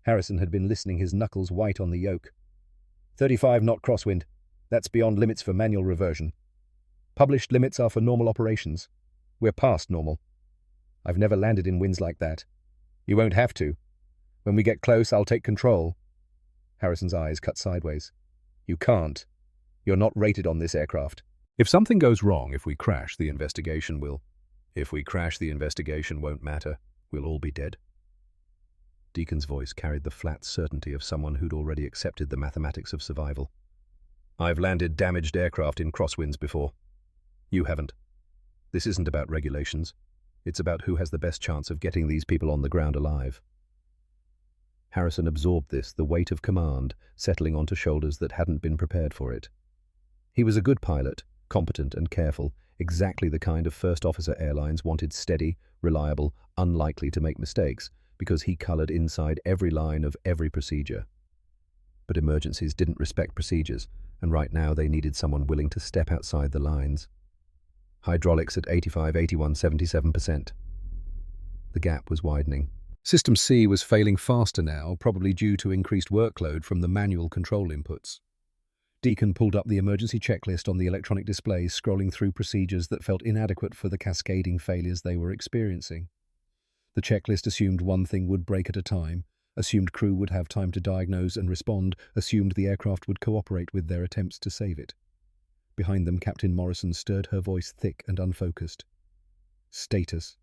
Harrison had been listening, his knuckles white on the yoke. 35-knot crosswind. That's beyond limits for manual reversion. Published limits are for normal operations. We're past normal. I've never landed in winds like that. You won't have to. When we get close, I'll take control. Harrison's eyes cut sideways. You can't. You're not rated on this aircraft. If something goes wrong, if we crash, the investigation will. If we crash, the investigation won't matter. We'll all be dead. Deacon's voice carried the flat certainty of someone who'd already accepted the mathematics of survival. I've landed damaged aircraft in crosswinds before. You haven't. This isn't about regulations. It's about who has the best chance of getting these people on the ground alive. Harrison absorbed this, the weight of command settling onto shoulders that hadn't been prepared for it. He was a good pilot, competent and careful, exactly the kind of first officer airlines wanted, steady, reliable, unlikely to make mistakes, because he colored inside every line of every procedure. But emergencies didn't respect procedures, and right now they needed someone willing to step outside the lines. Hydraulics at 85, 81, 77%. The gap was widening. System C was failing faster now, probably due to increased workload from the manual control inputs. Deacon pulled up the emergency checklist on the electronic display, scrolling through procedures that felt inadequate for the cascading failures they were experiencing. The checklist assumed one thing would break at a time, assumed crew would have time to diagnose and respond, assumed the aircraft would cooperate with their attempts to save it. Behind them, Captain Morrison stirred her voice thick and unfocused. Status.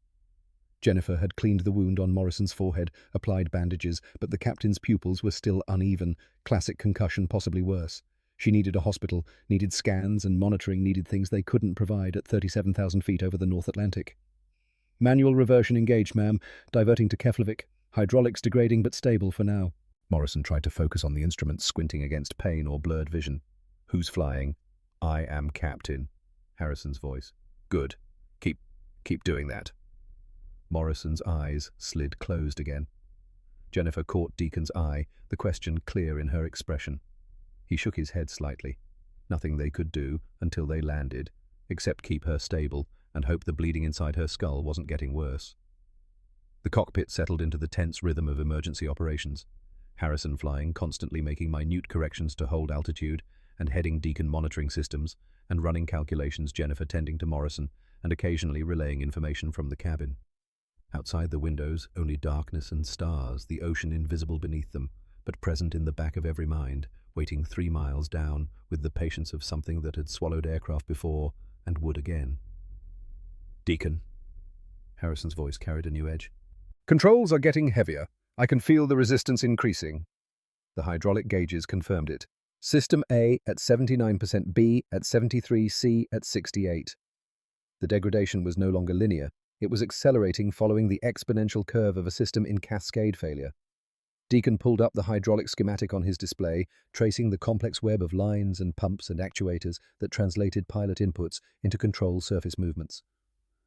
Jennifer had cleaned the wound on Morrison's forehead, applied bandages, but the captain's pupils were still uneven, classic concussion, possibly worse. She needed a hospital, needed scans and monitoring, needed things they couldn't provide at 37,000 feet over the North Atlantic. Manual reversion engaged, ma'am, diverting to Keflavik. Hydraulics degrading but stable for now. Morrison tried to focus on the instruments, squinting against pain or blurred vision. Who's flying? I am captain. Harrison's voice. Good. Keep doing that. Morrison's eyes slid closed again. Jennifer caught Deacon's eye, the question clear in her expression. He shook his head slightly. Nothing they could do until they landed, except keep her stable and hope the bleeding inside her skull wasn't getting worse. The cockpit settled into the tense rhythm of emergency operations. Harrison flying, constantly making minute corrections to hold altitude, and heading Deacon monitoring systems, and running calculations, Jennifer tending to Morrison, and occasionally relaying information from the cabin. Outside the windows, only darkness and stars, the ocean invisible beneath them, but present in the back of every mind, waiting 3 miles down with the patience of something that had swallowed aircraft before and would again. Deacon. Harrison's voice carried a new edge. Controls are getting heavier. I can feel the resistance increasing. The hydraulic gauges confirmed it. System A at 79%, B at 73, C at 68. The degradation was no longer linear. It was accelerating, following the exponential curve of a system in cascade failure. Deacon pulled up the hydraulic schematic on his display, tracing the complex web of lines and pumps and actuators that translated pilot inputs into control surface movements.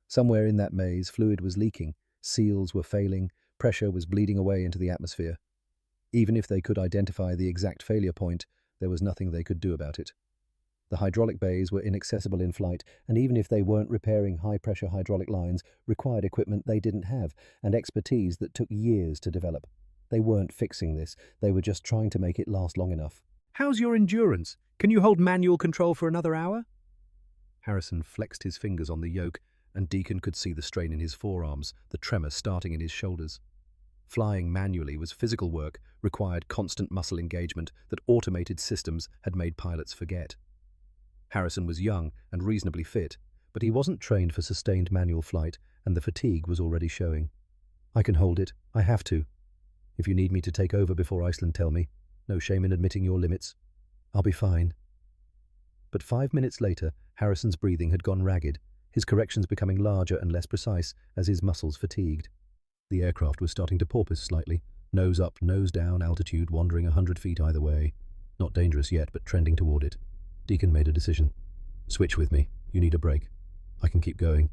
Somewhere in that maze, fluid was leaking, seals were failing, pressure was bleeding away into the atmosphere. Even if they could identify the exact failure point, there was nothing they could do about it. The hydraulic bays were inaccessible in flight, and even if they weren't repairing high-pressure hydraulic lines, required equipment they didn't have, and expertise that took years to develop. They weren't fixing this, they were just trying to make it last long enough. How's your endurance? Can you hold manual control for another hour? Harrison flexed his fingers on the yoke, and Deacon could see the strain in his forearms, the tremor starting in his shoulders. Flying manually was physical work, required constant muscle engagement that automated systems had made pilots forget. Harrison was young and reasonably fit, but he wasn't trained for sustained manual flight, and the fatigue was already showing. I can hold it. I have to. If you need me to take over before Iceland, tell me. No shame in admitting your limits. I'll be fine. But 5 minutes later, Harrison's breathing had gone ragged, his corrections becoming larger and less precise as his muscles fatigued. The aircraft was starting to porpoise slightly, nose up, nose down, altitude wandering 100 feet either way. Not dangerous yet, but trending toward it. Deacon made a decision. Switch with me. You need a break. I can keep going.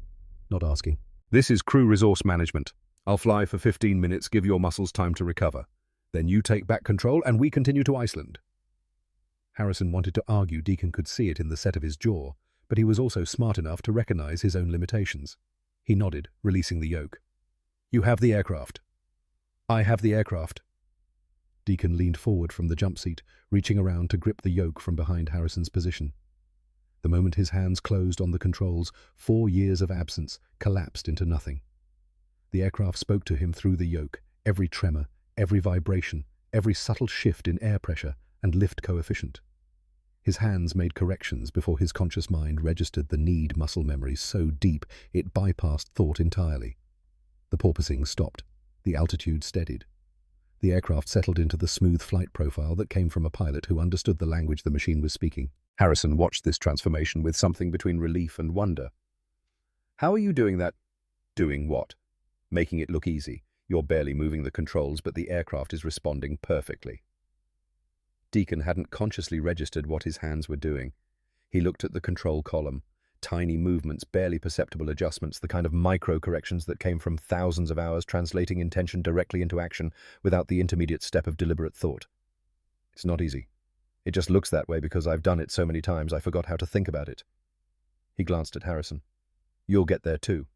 Not asking. This is crew resource management. I'll fly for 15 minutes, give your muscles time to recover. Then you take back control and we continue to Iceland. Harrison wanted to argue Deacon could see it in the set of his jaw, but he was also smart enough to recognize his own limitations. He nodded, releasing the yoke. You have the aircraft. I have the aircraft. Deacon leaned forward from the jump seat, reaching around to grip the yoke from behind Harrison's position. The moment his hands closed on the controls, 4 years of absence collapsed into nothing. The aircraft spoke to him through the yoke, every tremor, every vibration, every subtle shift in air pressure and lift coefficient. His hands made corrections before his conscious mind registered the need muscle memory so deep it bypassed thought entirely. The porpoising stopped. The altitude steadied. The aircraft settled into the smooth flight profile that came from a pilot who understood the language the machine was speaking. Harrison watched this transformation with something between relief and wonder. How are you doing that? Doing what? Making it look easy. You're barely moving the controls, but the aircraft is responding perfectly. Deacon hadn't consciously registered what his hands were doing. He looked at the control column. Tiny movements, barely perceptible adjustments, the kind of micro-corrections that came from thousands of hours translating intention directly into action without the intermediate step of deliberate thought. It's not easy. It just looks that way because I've done it so many times I forgot how to think about it. He glanced at Harrison. You'll get there too.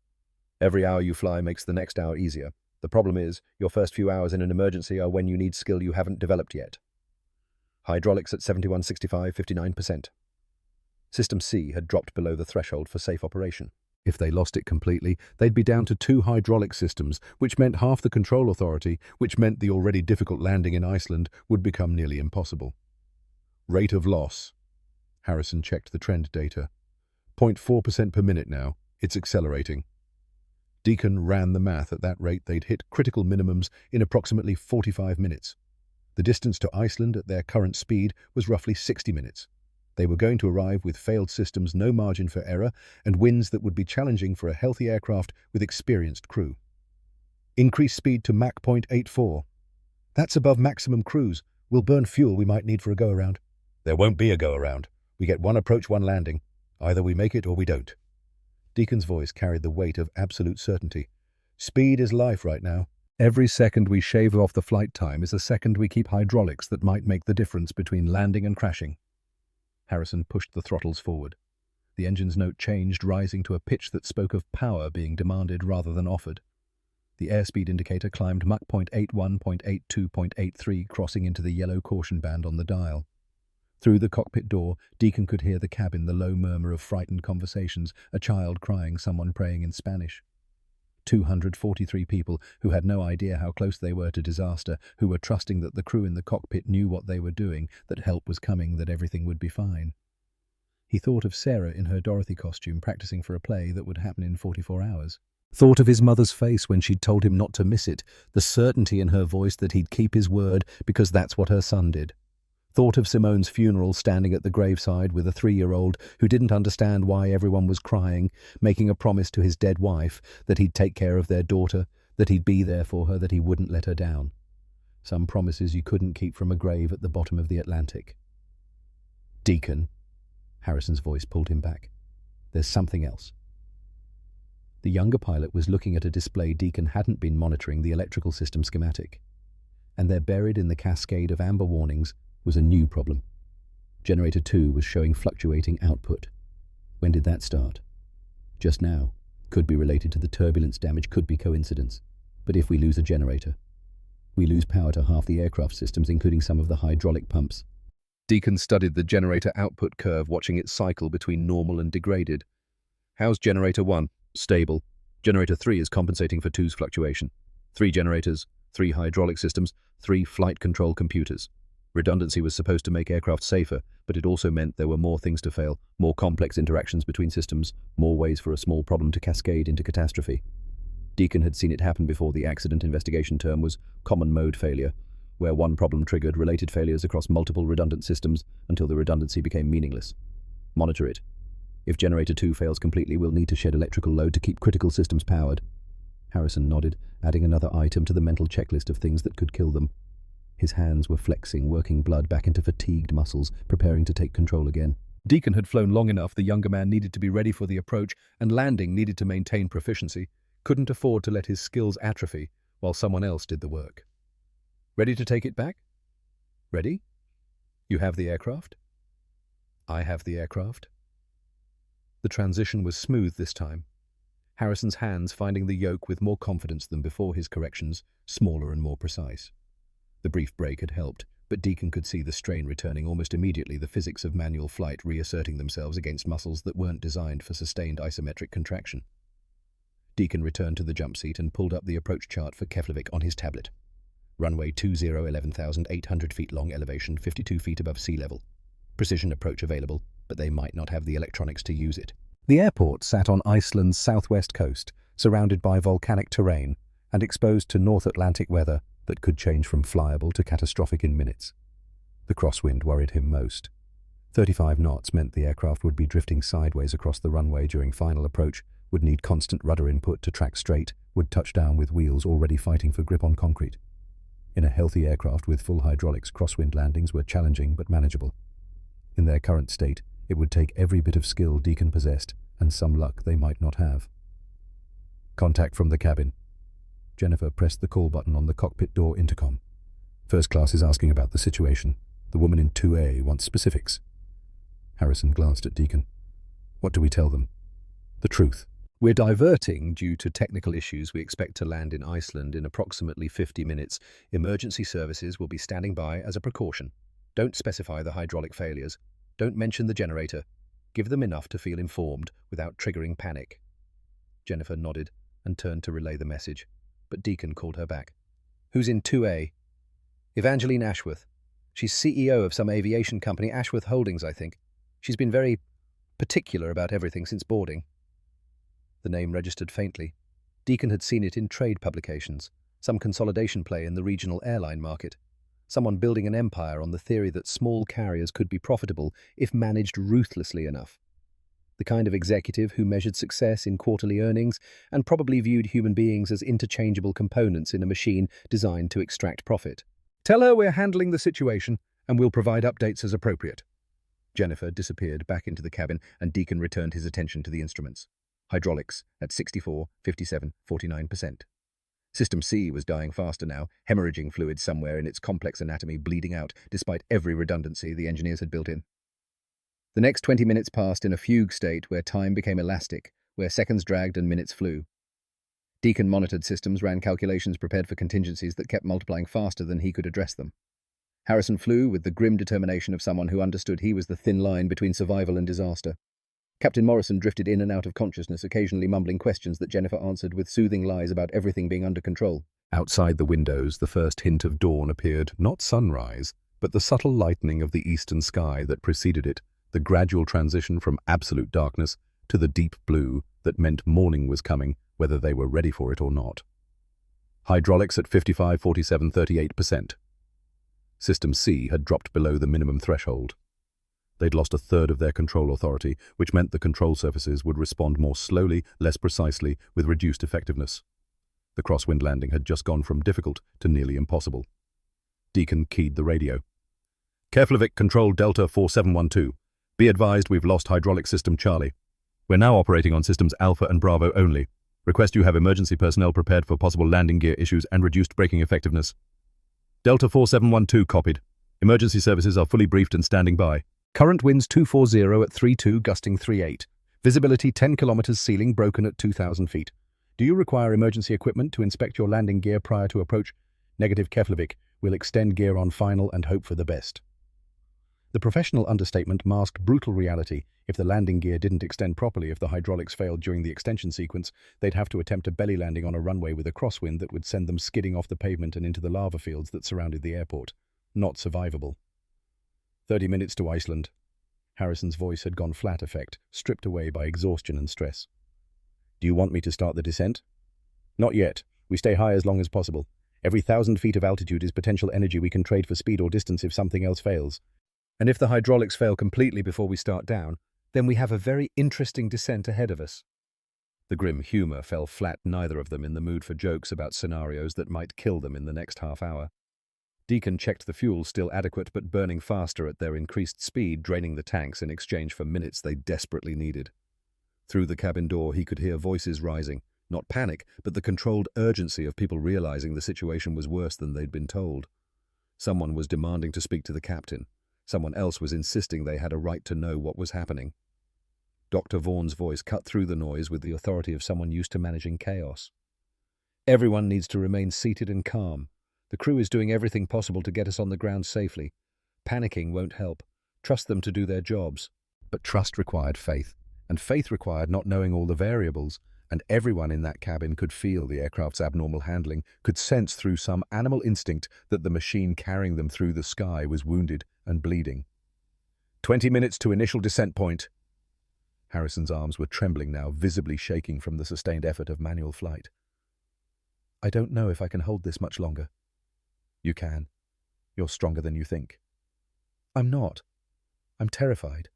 Every hour you fly makes the next hour easier. The problem is, your first few hours in an emergency are when you need skill you haven't developed yet. Hydraulics at 7165, 59%. System C had dropped below the threshold for safe operation. If they lost it completely, they'd be down to 2 hydraulic systems, which meant half the control authority, which meant the already difficult landing in Iceland would become nearly impossible. Rate of loss. Harrison checked the trend data. 0.4% per minute now. It's accelerating. Deacon ran the math. At that rate, they'd hit critical minimums in approximately 45 minutes. The distance to Iceland at their current speed was roughly 60 minutes. They were going to arrive with failed systems, no margin for error, and winds that would be challenging for a healthy aircraft with experienced crew. Increase speed to Mach 0.84. That's above maximum cruise. We'll burn fuel we might need for a go-around. There won't be a go-around. We get one approach, one landing. Either we make it or we don't. Deacon's voice carried the weight of absolute certainty. Speed is life right now. Every second we shave off the flight time is a second we keep hydraulics that might make the difference between landing and crashing. Harrison pushed the throttles forward. The engine's note changed, rising to a pitch that spoke of power being demanded rather than offered. The airspeed indicator climbed Mach 0.81, 0.82, 0.83, crossing into the yellow caution band on the dial. Through the cockpit door, Deacon could hear the cabin, the low murmur of frightened conversations, a child crying, someone praying in Spanish. 243 people who had no idea how close they were to disaster, who were trusting that the crew in the cockpit knew what they were doing, that help was coming, that everything would be fine. He thought of Sarah in her Dorothy costume practicing for a play that would happen in 44 hours. Thought of his mother's face when she'd told him not to miss it, the certainty in her voice that he'd keep his word because that's what her son did. Thought of Simone's funeral, standing at the graveside with a 3-year-old who didn't understand why everyone was crying, making a promise to his dead wife that he'd take care of their daughter, that he'd be there for her, that he wouldn't let her down. Some promises you couldn't keep from a grave at the bottom of the Atlantic. Deacon, Harrison's voice pulled him back. There's something else. The younger pilot was looking at a display Deacon hadn't been monitoring the electrical system schematic. And there, buried in the cascade of amber warnings, was a new problem. Generator 2 was showing fluctuating output. When did that start? Just now. Could be related to the turbulence damage, could be coincidence. But if we lose a generator, we lose power to half the aircraft systems, including some of the hydraulic pumps. Deacon studied the generator output curve, watching it cycle between normal and degraded. How's generator 1? Stable. Generator 3 is compensating for 2's fluctuation. 3 generators, 3 hydraulic systems, 3 flight control computers. Redundancy was supposed to make aircraft safer, but it also meant there were more things to fail, more complex interactions between systems, more ways for a small problem to cascade into catastrophe. Deacon had seen it happen before. The accident investigation term was common mode failure, where one problem triggered related failures across multiple redundant systems until the redundancy became meaningless. Monitor it. If generator 2 fails completely, we'll need to shed electrical load to keep critical systems powered. Harrison nodded, adding another item to the mental checklist of things that could kill them. His hands were flexing, working blood back into fatigued muscles, preparing to take control again. Deacon had flown long enough. The younger man needed to be ready for the approach, and landing needed to maintain proficiency. Couldn't afford to let his skills atrophy while someone else did the work. Ready to take it back? Ready? You have the aircraft? I have the aircraft. The transition was smooth this time. Harrison's hands finding the yoke with more confidence than before, his corrections smaller and more precise. The brief break had helped, but Deacon could see the strain returning almost immediately, the physics of manual flight reasserting themselves against muscles that weren't designed for sustained isometric contraction. Deacon returned to the jump seat and pulled up the approach chart for Keflavik on his tablet. Runway 20, 11,800 feet long, elevation 52 feet above sea level. Precision approach available, but they might not have the electronics to use it. The airport sat on Iceland's southwest coast, surrounded by volcanic terrain and exposed to North Atlantic weather that could change from flyable to catastrophic in minutes. The crosswind worried him most. 35 knots meant the aircraft would be drifting sideways across the runway during final approach, would need constant rudder input to track straight, would touch down with wheels already fighting for grip on concrete. In a healthy aircraft with full hydraulics, crosswind landings were challenging but manageable. In their current state, it would take every bit of skill Deacon possessed, and some luck they might not have. Contact from the cabin. Jennifer pressed the call button on the cockpit door intercom. First class is asking about the situation. The woman in 2A wants specifics. Harrison glanced at Deacon. What do we tell them? The truth. We're diverting due to technical issues. We expect to land in Iceland in approximately 50 minutes. Emergency services will be standing by as a precaution. Don't specify the hydraulic failures. Don't mention the generator. Give them enough to feel informed without triggering panic. Jennifer nodded and turned to relay the message, but Deacon called her back. Who's in 2A? Evangeline Ashworth. She's CEO of some aviation company, Ashworth Holdings, I think. She's been very particular about everything since boarding. The name registered faintly. Deacon had seen it in trade publications, some consolidation play in the regional airline market. Someone building an empire on the theory that small carriers could be profitable if managed ruthlessly enough. The kind of executive who measured success in quarterly earnings and probably viewed human beings as interchangeable components in a machine designed to extract profit. Tell her we're handling the situation and we'll provide updates as appropriate. Jennifer disappeared back into the cabin and Deacon returned his attention to the instruments. Hydraulics at 64, 57, 49%. System C was dying faster now, hemorrhaging fluid somewhere in its complex anatomy, bleeding out, despite every redundancy the engineers had built in. The next 20 minutes passed in a fugue state where time became elastic, where seconds dragged and minutes flew. Deacon monitored systems, ran calculations, prepared for contingencies that kept multiplying faster than he could address them. Harrison flew with the grim determination of someone who understood he was the thin line between survival and disaster. Captain Morrison drifted in and out of consciousness, occasionally mumbling questions that Jennifer answered with soothing lies about everything being under control. Outside the windows, the first hint of dawn appeared, not sunrise, but the subtle lightening of the eastern sky that preceded it, the gradual transition from absolute darkness to the deep blue that meant morning was coming, whether they were ready for it or not. Hydraulics at 55, 47, 38%. System C had dropped below the minimum threshold. They'd lost a third of their control authority, which meant the control surfaces would respond more slowly, less precisely, with reduced effectiveness. The crosswind landing had just gone from difficult to nearly impossible. Deacon keyed the radio. Keflavik Control Delta 4712. Be advised we've lost hydraulic system Charlie. We're now operating on systems Alpha and Bravo only. Request you have emergency personnel prepared for possible landing gear issues and reduced braking effectiveness. Delta 4712 copied. Emergency services are fully briefed and standing by. Current winds 240 at 32, gusting 38. Visibility 10 kilometers, ceiling broken at 2,000 feet. Do you require emergency equipment to inspect your landing gear prior to approach? Negative, Keflavik. We'll extend gear on final and hope for the best. The professional understatement masked brutal reality. If the landing gear didn't extend properly, if the hydraulics failed during the extension sequence, they'd have to attempt a belly landing on a runway with a crosswind that would send them skidding off the pavement and into the lava fields that surrounded the airport. Not survivable. 30 minutes to Iceland. Harrison's voice had gone flat effect, stripped away by exhaustion and stress. Do you want me to start the descent? Not yet. We stay high as long as possible. Every 1,000 feet of altitude is potential energy we can trade for speed or distance if something else fails. And if the hydraulics fail completely before we start down, then we have a very interesting descent ahead of us. The grim humour fell flat, neither of them in the mood for jokes about scenarios that might kill them in the next half hour. Deacon checked the fuel still adequate but burning faster at their increased speed, draining the tanks in exchange for minutes they desperately needed. Through the cabin door he could hear voices rising, not panic, but the controlled urgency of people realizing the situation was worse than they'd been told. Someone was demanding to speak to the captain. Someone else was insisting they had a right to know what was happening. Dr. Vaughan's voice cut through the noise with the authority of someone used to managing chaos. Everyone needs to remain seated and calm. The crew is doing everything possible to get us on the ground safely. Panicking won't help. Trust them to do their jobs. But trust required faith, and faith required not knowing all the variables, and everyone in that cabin could feel the aircraft's abnormal handling, could sense through some animal instinct that the machine carrying them through the sky was wounded and bleeding. 20 minutes to initial descent point. Harrison's arms were trembling now, visibly shaking from the sustained effort of manual flight. I don't know if I can hold this much longer. You can. You're stronger than you think. I'm not. I'm terrified.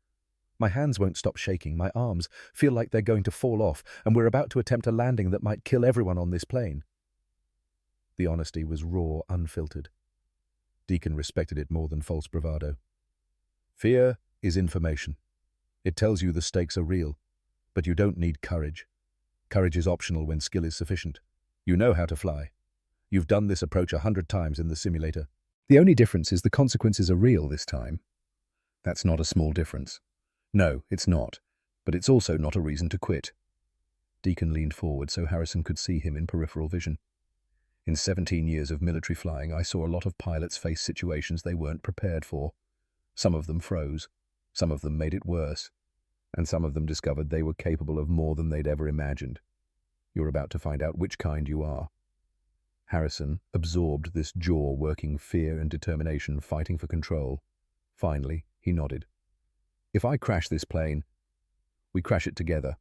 My hands won't stop shaking, my arms feel like they're going to fall off, and we're about to attempt a landing that might kill everyone on this plane. The honesty was raw, unfiltered. Deacon respected it more than false bravado. Fear is information. It tells you the stakes are real, but you don't need courage. Courage is optional when skill is sufficient. You know how to fly. You've done this approach 100 times in the simulator. The only difference is the consequences are real this time. That's not a small difference. No, it's not, but it's also not a reason to quit. Deacon leaned forward so Harrison could see him in peripheral vision. In 17 years of military flying, I saw a lot of pilots face situations they weren't prepared for. Some of them froze, some of them made it worse, and some of them discovered they were capable of more than they'd ever imagined. You're about to find out which kind you are. Harrison absorbed this jaw-working fear and determination, fighting for control. Finally, he nodded. If I crash this plane, we crash it together.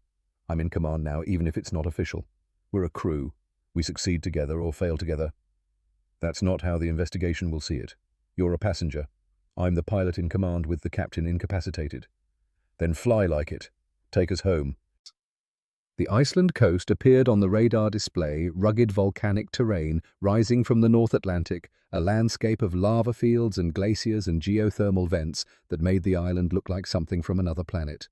I'm in command now, even if it's not official. We're a crew. We succeed together or fail together. That's not how the investigation will see it. You're a passenger. I'm the pilot in command with the captain incapacitated. Then fly like it. Take us home. The Iceland coast appeared on the radar display, rugged volcanic terrain rising from the North Atlantic, a landscape of lava fields and glaciers and geothermal vents that made the island look like something from another planet.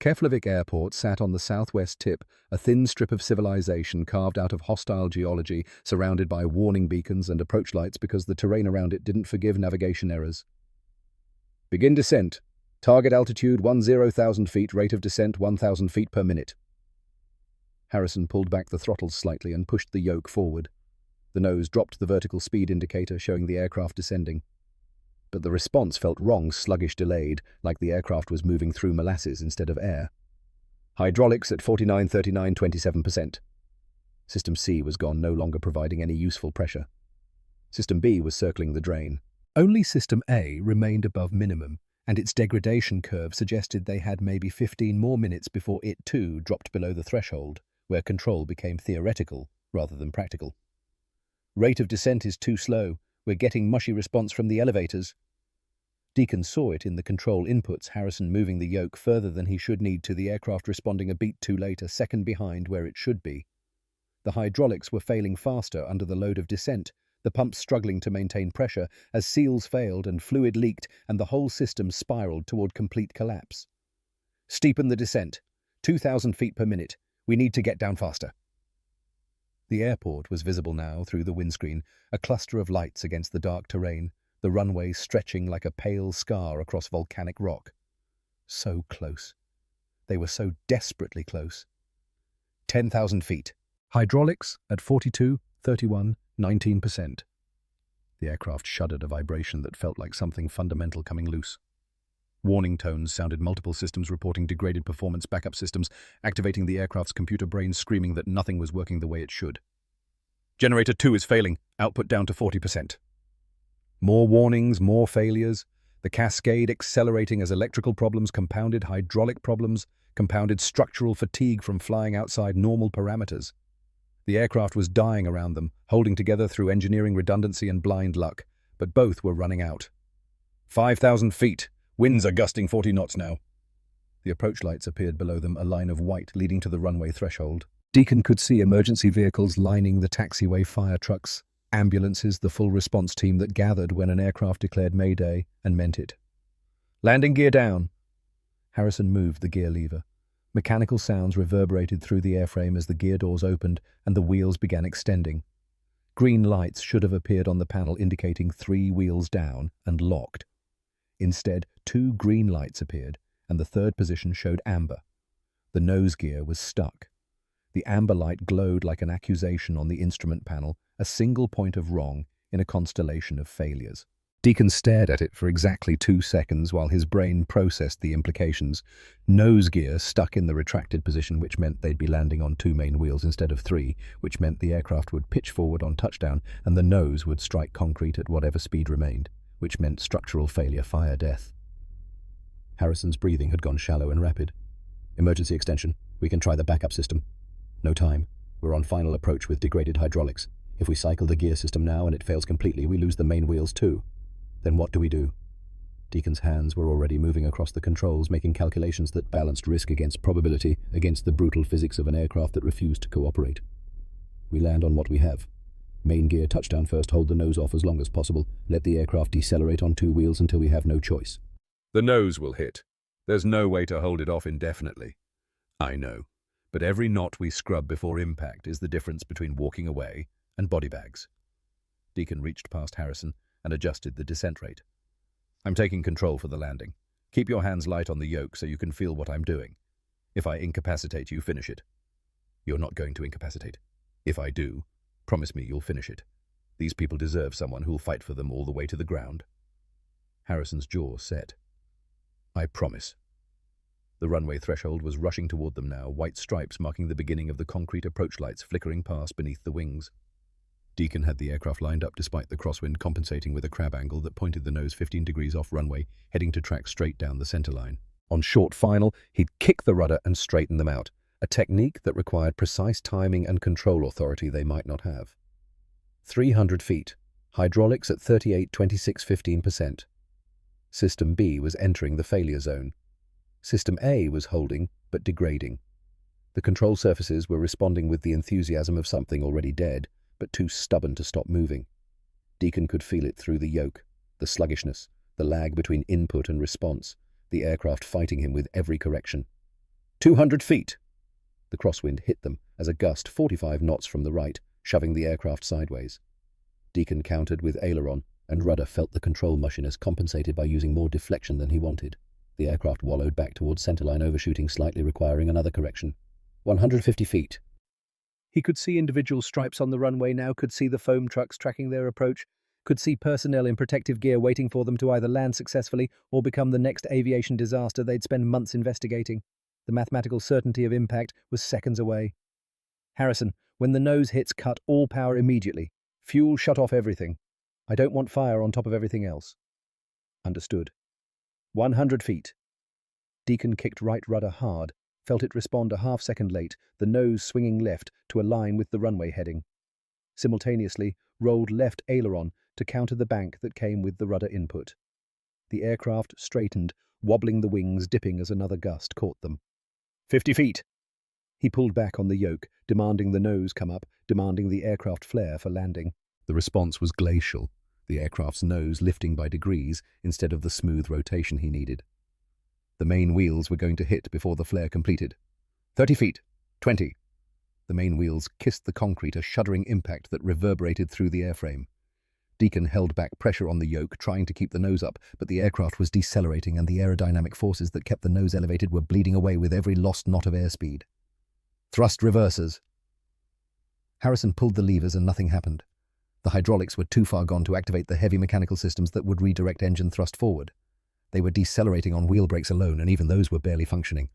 Keflavik Airport sat on the southwest tip, a thin strip of civilization carved out of hostile geology, surrounded by warning beacons and approach lights because the terrain around it didn't forgive navigation errors. Begin descent. Target altitude 10,000 feet, rate of descent 1,000 feet per minute. Harrison pulled back the throttles slightly and pushed the yoke forward. The nose dropped the vertical speed indicator, showing the aircraft descending. But the response felt wrong, sluggish, delayed, like the aircraft was moving through molasses instead of air. Hydraulics at 49, 39, 27%. System C was gone, no longer providing any useful pressure. System B was circling the drain. Only System A remained above minimum, and its degradation curve suggested they had maybe 15 more minutes before it too dropped below the threshold, where control became theoretical rather than practical. Rate of descent is too slow. We're getting mushy response from the elevators. Deacon saw it in the control inputs, Harrison moving the yoke further than he should need to, the aircraft responding a beat too late, a second behind where it should be. The hydraulics were failing faster under the load of descent. the pumps struggling to maintain pressure as seals failed and fluid leaked and the whole system spiraled toward complete collapse. "Steepen the descent. 2,000 feet per minute. We need to get down faster." The airport was visible now through the windscreen, a cluster of lights against the dark terrain, the runway stretching like a pale scar across volcanic rock. So close. They were so desperately close. 10,000 feet. Hydraulics at 42, 31, 19%. The aircraft shuddered a vibration that felt like something fundamental coming loose. Warning tones sounded, multiple systems reporting degraded performance, backup systems activating the aircraft's computer brain, screaming that nothing was working the way it should. "Generator 2 is failing, output down to 40%. More warnings, more failures, the cascade accelerating as electrical problems compounded hydraulic problems, compounded structural fatigue from flying outside normal parameters. The aircraft was dying around them, holding together through engineering redundancy and blind luck, but both were running out. 5,000 feet. Winds are gusting 40 knots now. The approach lights appeared below them, a line of white leading to the runway threshold. Deacon could see emergency vehicles lining the taxiway, fire trucks, ambulances, the full response team that gathered when an aircraft declared Mayday and meant it. "Landing gear down." Harrison moved the gear lever. Mechanical sounds reverberated through the airframe as the gear doors opened and the wheels began extending. Green lights should have appeared on the panel indicating 3 wheels down and locked. Instead, 2 green lights appeared, and the third position showed amber. The nose gear was stuck. The amber light glowed like an accusation on the instrument panel, a single point of wrong in a constellation of failures. Deacon stared at it for exactly 2 seconds while his brain processed the implications. Nose gear stuck in the retracted position, which meant they'd be landing on 2 main wheels instead of 3, which meant the aircraft would pitch forward on touchdown and the nose would strike concrete at whatever speed remained, which meant structural failure, fire, death. Harrison's breathing had gone shallow and rapid. "Emergency extension. We can try the backup system." "No time. We're on final approach with degraded hydraulics. If we cycle the gear system now and it fails completely, we lose the main wheels too. Then what do we do?" Deacon's hands were already moving across the controls, making calculations that balanced risk against probability, against the brutal physics of an aircraft that refused to cooperate. "We land on what we have. Main gear touchdown first, hold the nose off as long as possible. Let the aircraft decelerate on 2 wheels until we have no choice." "The nose will hit. There's no way to hold it off indefinitely." "I know, but every knot we scrub before impact is the difference between walking away and body bags." Deacon reached past Harrison and adjusted the descent rate. "I'm taking control for the landing. Keep your hands light on the yoke so you can feel what I'm doing. If I incapacitate you, finish it." "You're not going to incapacitate." "If I do, promise me you'll finish it. These people deserve someone who'll fight for them all the way to the ground." Harrison's jaw set. "I promise." The runway threshold was rushing toward them now, white stripes marking the beginning of the concrete approach lights flickering past beneath the wings. Deacon had the aircraft lined up despite the crosswind, compensating with a crab angle that pointed the nose 15 degrees off runway, heading to track straight down the center line. On short final, he'd kick the rudder and straighten them out, a technique that required precise timing and control authority they might not have. 300 feet. Hydraulics at 38, 26, 15%. System B was entering the failure zone. System A was holding, but degrading. The control surfaces were responding with the enthusiasm of something already dead, but too stubborn to stop moving. Deacon could feel it through the yoke, the sluggishness, the lag between input and response, the aircraft fighting him with every correction. 200 feet! The crosswind hit them as a gust 45 knots from the right, shoving the aircraft sideways. Deacon countered with aileron, and rudder felt the control mushiness, compensated by using more deflection than he wanted. The aircraft wallowed back towards centerline, overshooting slightly, requiring another correction. 150 feet. He could see individual stripes on the runway now, could see the foam trucks tracking their approach, could see personnel in protective gear waiting for them to either land successfully or become the next aviation disaster they'd spend months investigating. The mathematical certainty of impact was seconds away. "Harrison, when the nose hits, cut all power immediately. Fuel, shut off everything. I don't want fire on top of everything else." "Understood." 100 feet. Deacon kicked right rudder hard, felt it respond a half-second late, the nose swinging left to align with the runway heading. Simultaneously, rolled left aileron to counter the bank that came with the rudder input. The aircraft straightened, wobbling the wings, dipping as another gust caught them. 50 feet! He pulled back on the yoke, demanding the nose come up, demanding the aircraft flare for landing. The response was glacial, the aircraft's nose lifting by degrees instead of the smooth rotation he needed. The main wheels were going to hit before the flare completed. 30 feet. 20. The main wheels kissed the concrete, a shuddering impact that reverberated through the airframe. Deacon held back pressure on the yoke, trying to keep the nose up, but the aircraft was decelerating and the aerodynamic forces that kept the nose elevated were bleeding away with every lost knot of airspeed. Thrust reversers. Harrison pulled the levers and nothing happened. The hydraulics were too far gone to activate the heavy mechanical systems that would redirect engine thrust forward. They were decelerating on wheel brakes alone, and even those were barely functioning.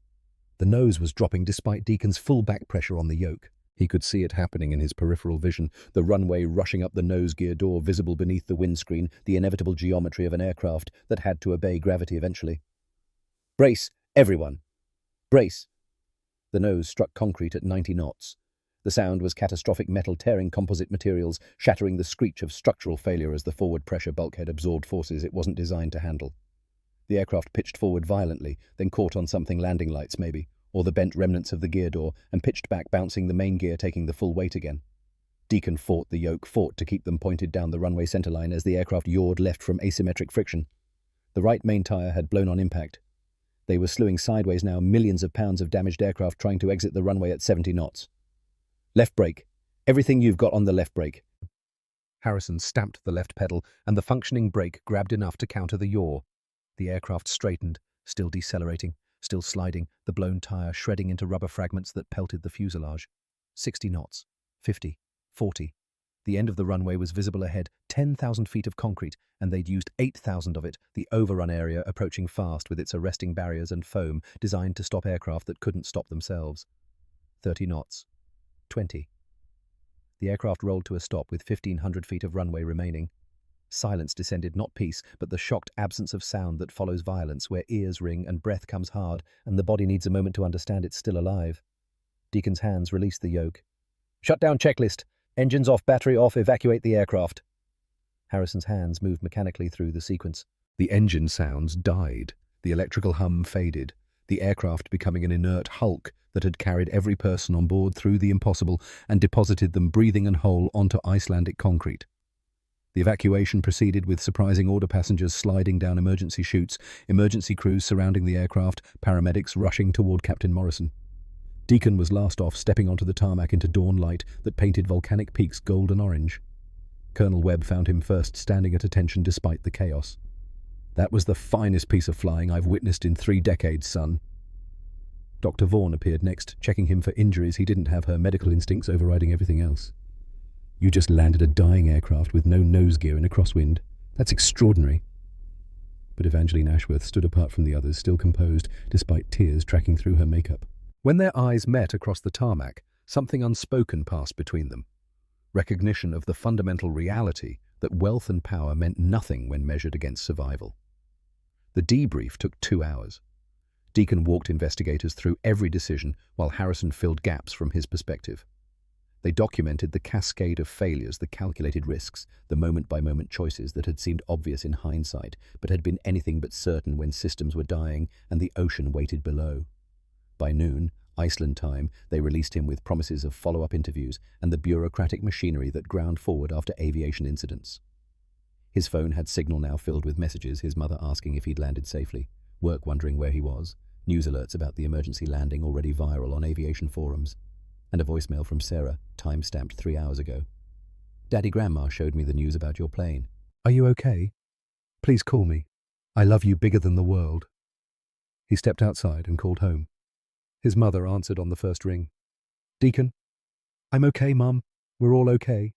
The nose was dropping despite Deacon's full back pressure on the yoke. He could see it happening in his peripheral vision, the runway rushing up the nose gear door visible beneath the windscreen, the inevitable geometry of an aircraft that had to obey gravity eventually. Brace, everyone! Brace! The nose struck concrete at 90 knots. The sound was catastrophic metal tearing composite materials, shattering the screech of structural failure as the forward pressure bulkhead absorbed forces it wasn't designed to handle. The aircraft pitched forward violently, then caught on something, landing lights maybe, or the bent remnants of the gear door, and pitched back, bouncing the main gear, taking the full weight again. Deacon fought the yoke, fought to keep them pointed down the runway centerline as the aircraft yawed left from asymmetric friction. The right main tire had blown on impact. They were slewing sideways now, millions of pounds of damaged aircraft trying to exit the runway at 70 knots. Left brake. Everything you've got on the left brake. Harrison stamped the left pedal, and the functioning brake grabbed enough to counter the yaw. The aircraft straightened, still decelerating, still sliding, the blown tire shredding into rubber fragments that pelted the fuselage. 60 knots. 50. 40. The end of the runway was visible ahead, 10,000 feet of concrete, and they'd used 8,000 of it, the overrun area approaching fast with its arresting barriers and foam designed to stop aircraft that couldn't stop themselves. 30 knots. 20. The aircraft rolled to a stop with 1,500 feet of runway remaining. Silence descended, not peace, but the shocked absence of sound that follows violence, where ears ring and breath comes hard, and the body needs a moment to understand it's still alive. Deacon's hands released the yoke. Shutdown checklist. Engines off, battery off, evacuate the aircraft. Harrison's hands moved mechanically through the sequence. The engine sounds died. The electrical hum faded, the aircraft becoming an inert hulk that had carried every person on board through the impossible and deposited them breathing and whole onto Icelandic concrete. The evacuation proceeded with surprising order, passengers sliding down emergency chutes, emergency crews surrounding the aircraft, paramedics rushing toward Captain Morrison. Deacon was last off, stepping onto the tarmac into dawn light that painted volcanic peaks golden orange. Colonel Webb found him first, standing at attention despite the chaos. That was the finest piece of flying I've witnessed in 3 decades, son. Dr. Vaughan appeared next, checking him for injuries. He didn't have her medical instincts overriding everything else. You just landed a dying aircraft with no nose gear in a crosswind. That's extraordinary. But Evangeline Ashworth stood apart from the others, still composed, despite tears tracking through her makeup. When their eyes met across the tarmac, something unspoken passed between them. Recognition of the fundamental reality that wealth and power meant nothing when measured against survival. The debrief took 2 hours. Deacon walked investigators through every decision while Harrison filled gaps from his perspective. They documented the cascade of failures, the calculated risks, the moment-by-moment choices that had seemed obvious in hindsight, but had been anything but certain when systems were dying and the ocean waited below. By noon, Iceland time, they released him with promises of follow-up interviews and the bureaucratic machinery that ground forward after aviation incidents. His phone had signal now filled with messages, his mother asking if he'd landed safely, work wondering where he was, news alerts about the emergency landing already viral on aviation forums, and a voicemail from Sarah, time-stamped 3 hours ago. Daddy, Grandma showed me the news about your plane. Are you okay? Please call me. I love you bigger than the world. He stepped outside and called home. His mother answered on the first ring. Deacon? I'm okay, Mum. We're all okay.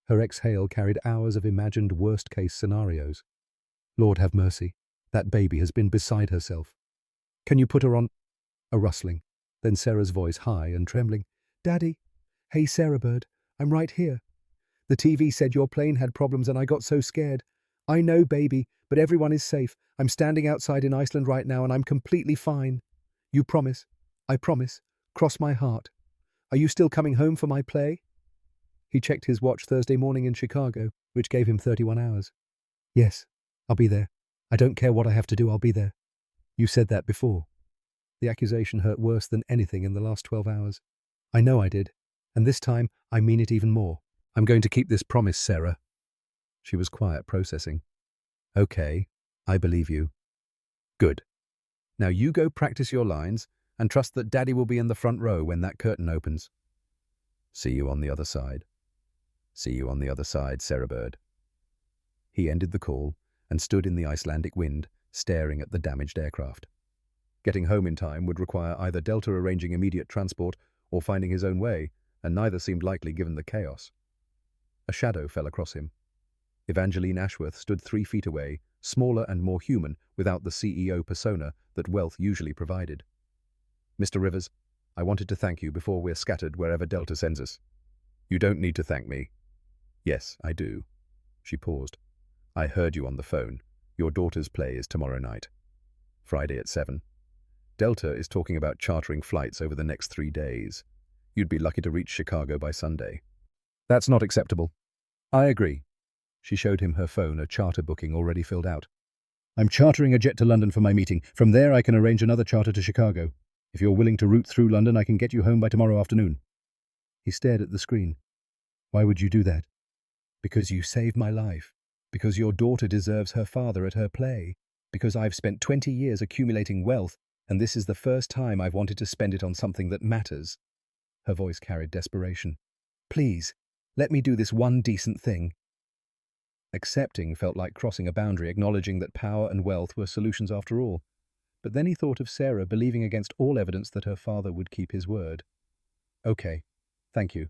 Her exhale carried hours of imagined worst-case scenarios. Lord have mercy. That baby has been beside herself. Can you put her on? A rustling. Then Sarah's voice, high and trembling. Daddy? Hey, Sarah Bird. I'm right here. The TV said your plane had problems and I got so scared. I know, baby, but everyone is safe. I'm standing outside in Iceland right now and I'm completely fine. You promise? I promise. Cross my heart. Are you still coming home for my play? He checked his watch. Thursday morning in Chicago, which gave him 31 hours. Yes, I'll be there. I don't care what I have to do, I'll be there. You said that before. The accusation hurt worse than anything in the last 12 hours. I know I did, and this time I mean it even more. I'm going to keep this promise, Sarah. She was quiet, processing. Okay, I believe you. Good. Now you go practice your lines and trust that Daddy will be in the front row when that curtain opens. See you on the other side. See you on the other side, Sarah Bird. He ended the call and stood in the Icelandic wind, staring at the damaged aircraft. Getting home in time would require either Delta arranging immediate transport or finding his own way, and neither seemed likely given the chaos. A shadow fell across him. Evangeline Ashworth stood 3 feet away, smaller and more human, without the CEO persona that wealth usually provided. Mr. Rivers, I wanted to thank you before we're scattered wherever Delta sends us. You don't need to thank me. Yes, I do. She paused. I heard you on the phone. Your daughter's play is tomorrow night. Friday at 7. Delta is talking about chartering flights over the next 3 days. You'd be lucky to reach Chicago by Sunday. That's not acceptable. I agree. She showed him her phone, a charter booking already filled out. I'm chartering a jet to London for my meeting. From there I can arrange another charter to Chicago. If you're willing to route through London, I can get you home by tomorrow afternoon. He stared at the screen. Why would you do that? Because you saved my life. Because your daughter deserves her father at her play. Because I've spent 20 years accumulating wealth, and this is the first time I've wanted to spend it on something that matters. Her voice carried desperation. Please, let me do this one decent thing. Accepting felt like crossing a boundary, acknowledging that power and wealth were solutions after all. But then he thought of Sarah believing against all evidence that her father would keep his word. Okay, thank you.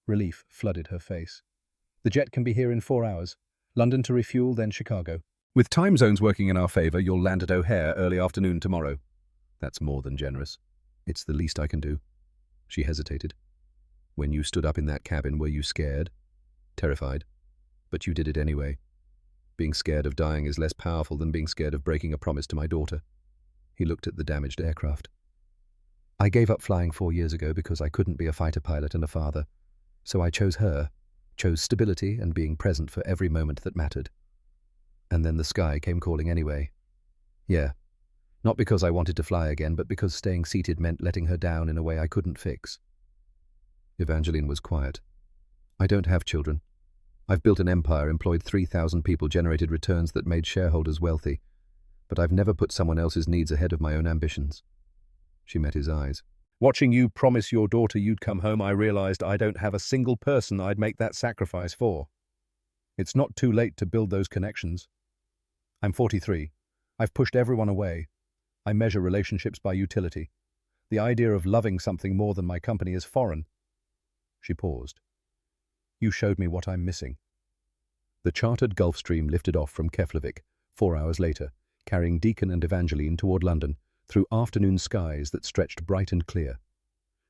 Relief flooded her face. The jet can be here in 4 hours. London to refuel, then Chicago. With time zones working in our favor, you'll land at O'Hare early afternoon tomorrow. That's more than generous. It's the least I can do. She hesitated. When you stood up in that cabin, were you scared? Terrified? But you did it anyway. Being scared of dying is less powerful than being scared of breaking a promise to my daughter. He looked at the damaged aircraft. I gave up flying 4 years ago because I couldn't be a fighter pilot and a father. So I chose her, chose stability and being present for every moment that mattered. And then the sky came calling anyway. Yeah, not because I wanted to fly again, but because staying seated meant letting her down in a way I couldn't fix. Evangeline was quiet. I don't have children. I've built an empire, employed 3,000 people, generated returns that made shareholders wealthy. But I've never put someone else's needs ahead of my own ambitions. She met his eyes. Watching you promise your daughter you'd come home, I realized I don't have a single person I'd make that sacrifice for. It's not too late to build those connections. I'm 43. I've pushed everyone away. I measure relationships by utility. The idea of loving something more than my company is foreign. She paused. You showed me what I'm missing. The chartered Gulfstream lifted off from Keflavik 4 hours later, carrying Deacon and Evangeline toward London, through afternoon skies that stretched bright and clear.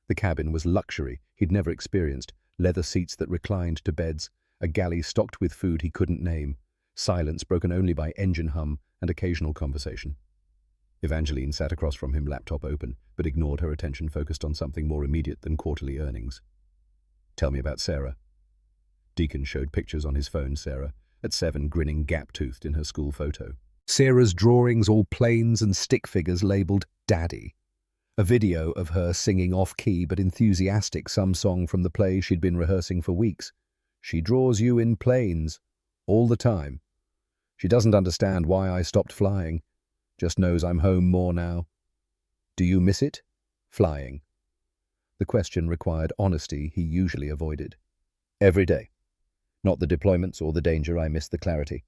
The cabin was luxury he'd never experienced, leather seats that reclined to beds, a galley stocked with food he couldn't name, silence broken only by engine hum and occasional conversation. Evangeline sat across from him, laptop open, but ignored her attention, focused on something more immediate than quarterly earnings. Tell me about Sarah. Deacon showed pictures on his phone, Sarah, at 7, grinning gap-toothed in her school photo. Sarah's drawings, all planes and stick figures labelled Daddy. A video of her singing off-key but enthusiastic some song from the play she'd been rehearsing for weeks. She draws you in planes, all the time. She doesn't understand why I stopped flying, just knows I'm home more now. Do you miss it? Flying. The question required honesty he usually avoided. Every day. Not the deployments or the danger, I miss the clarity.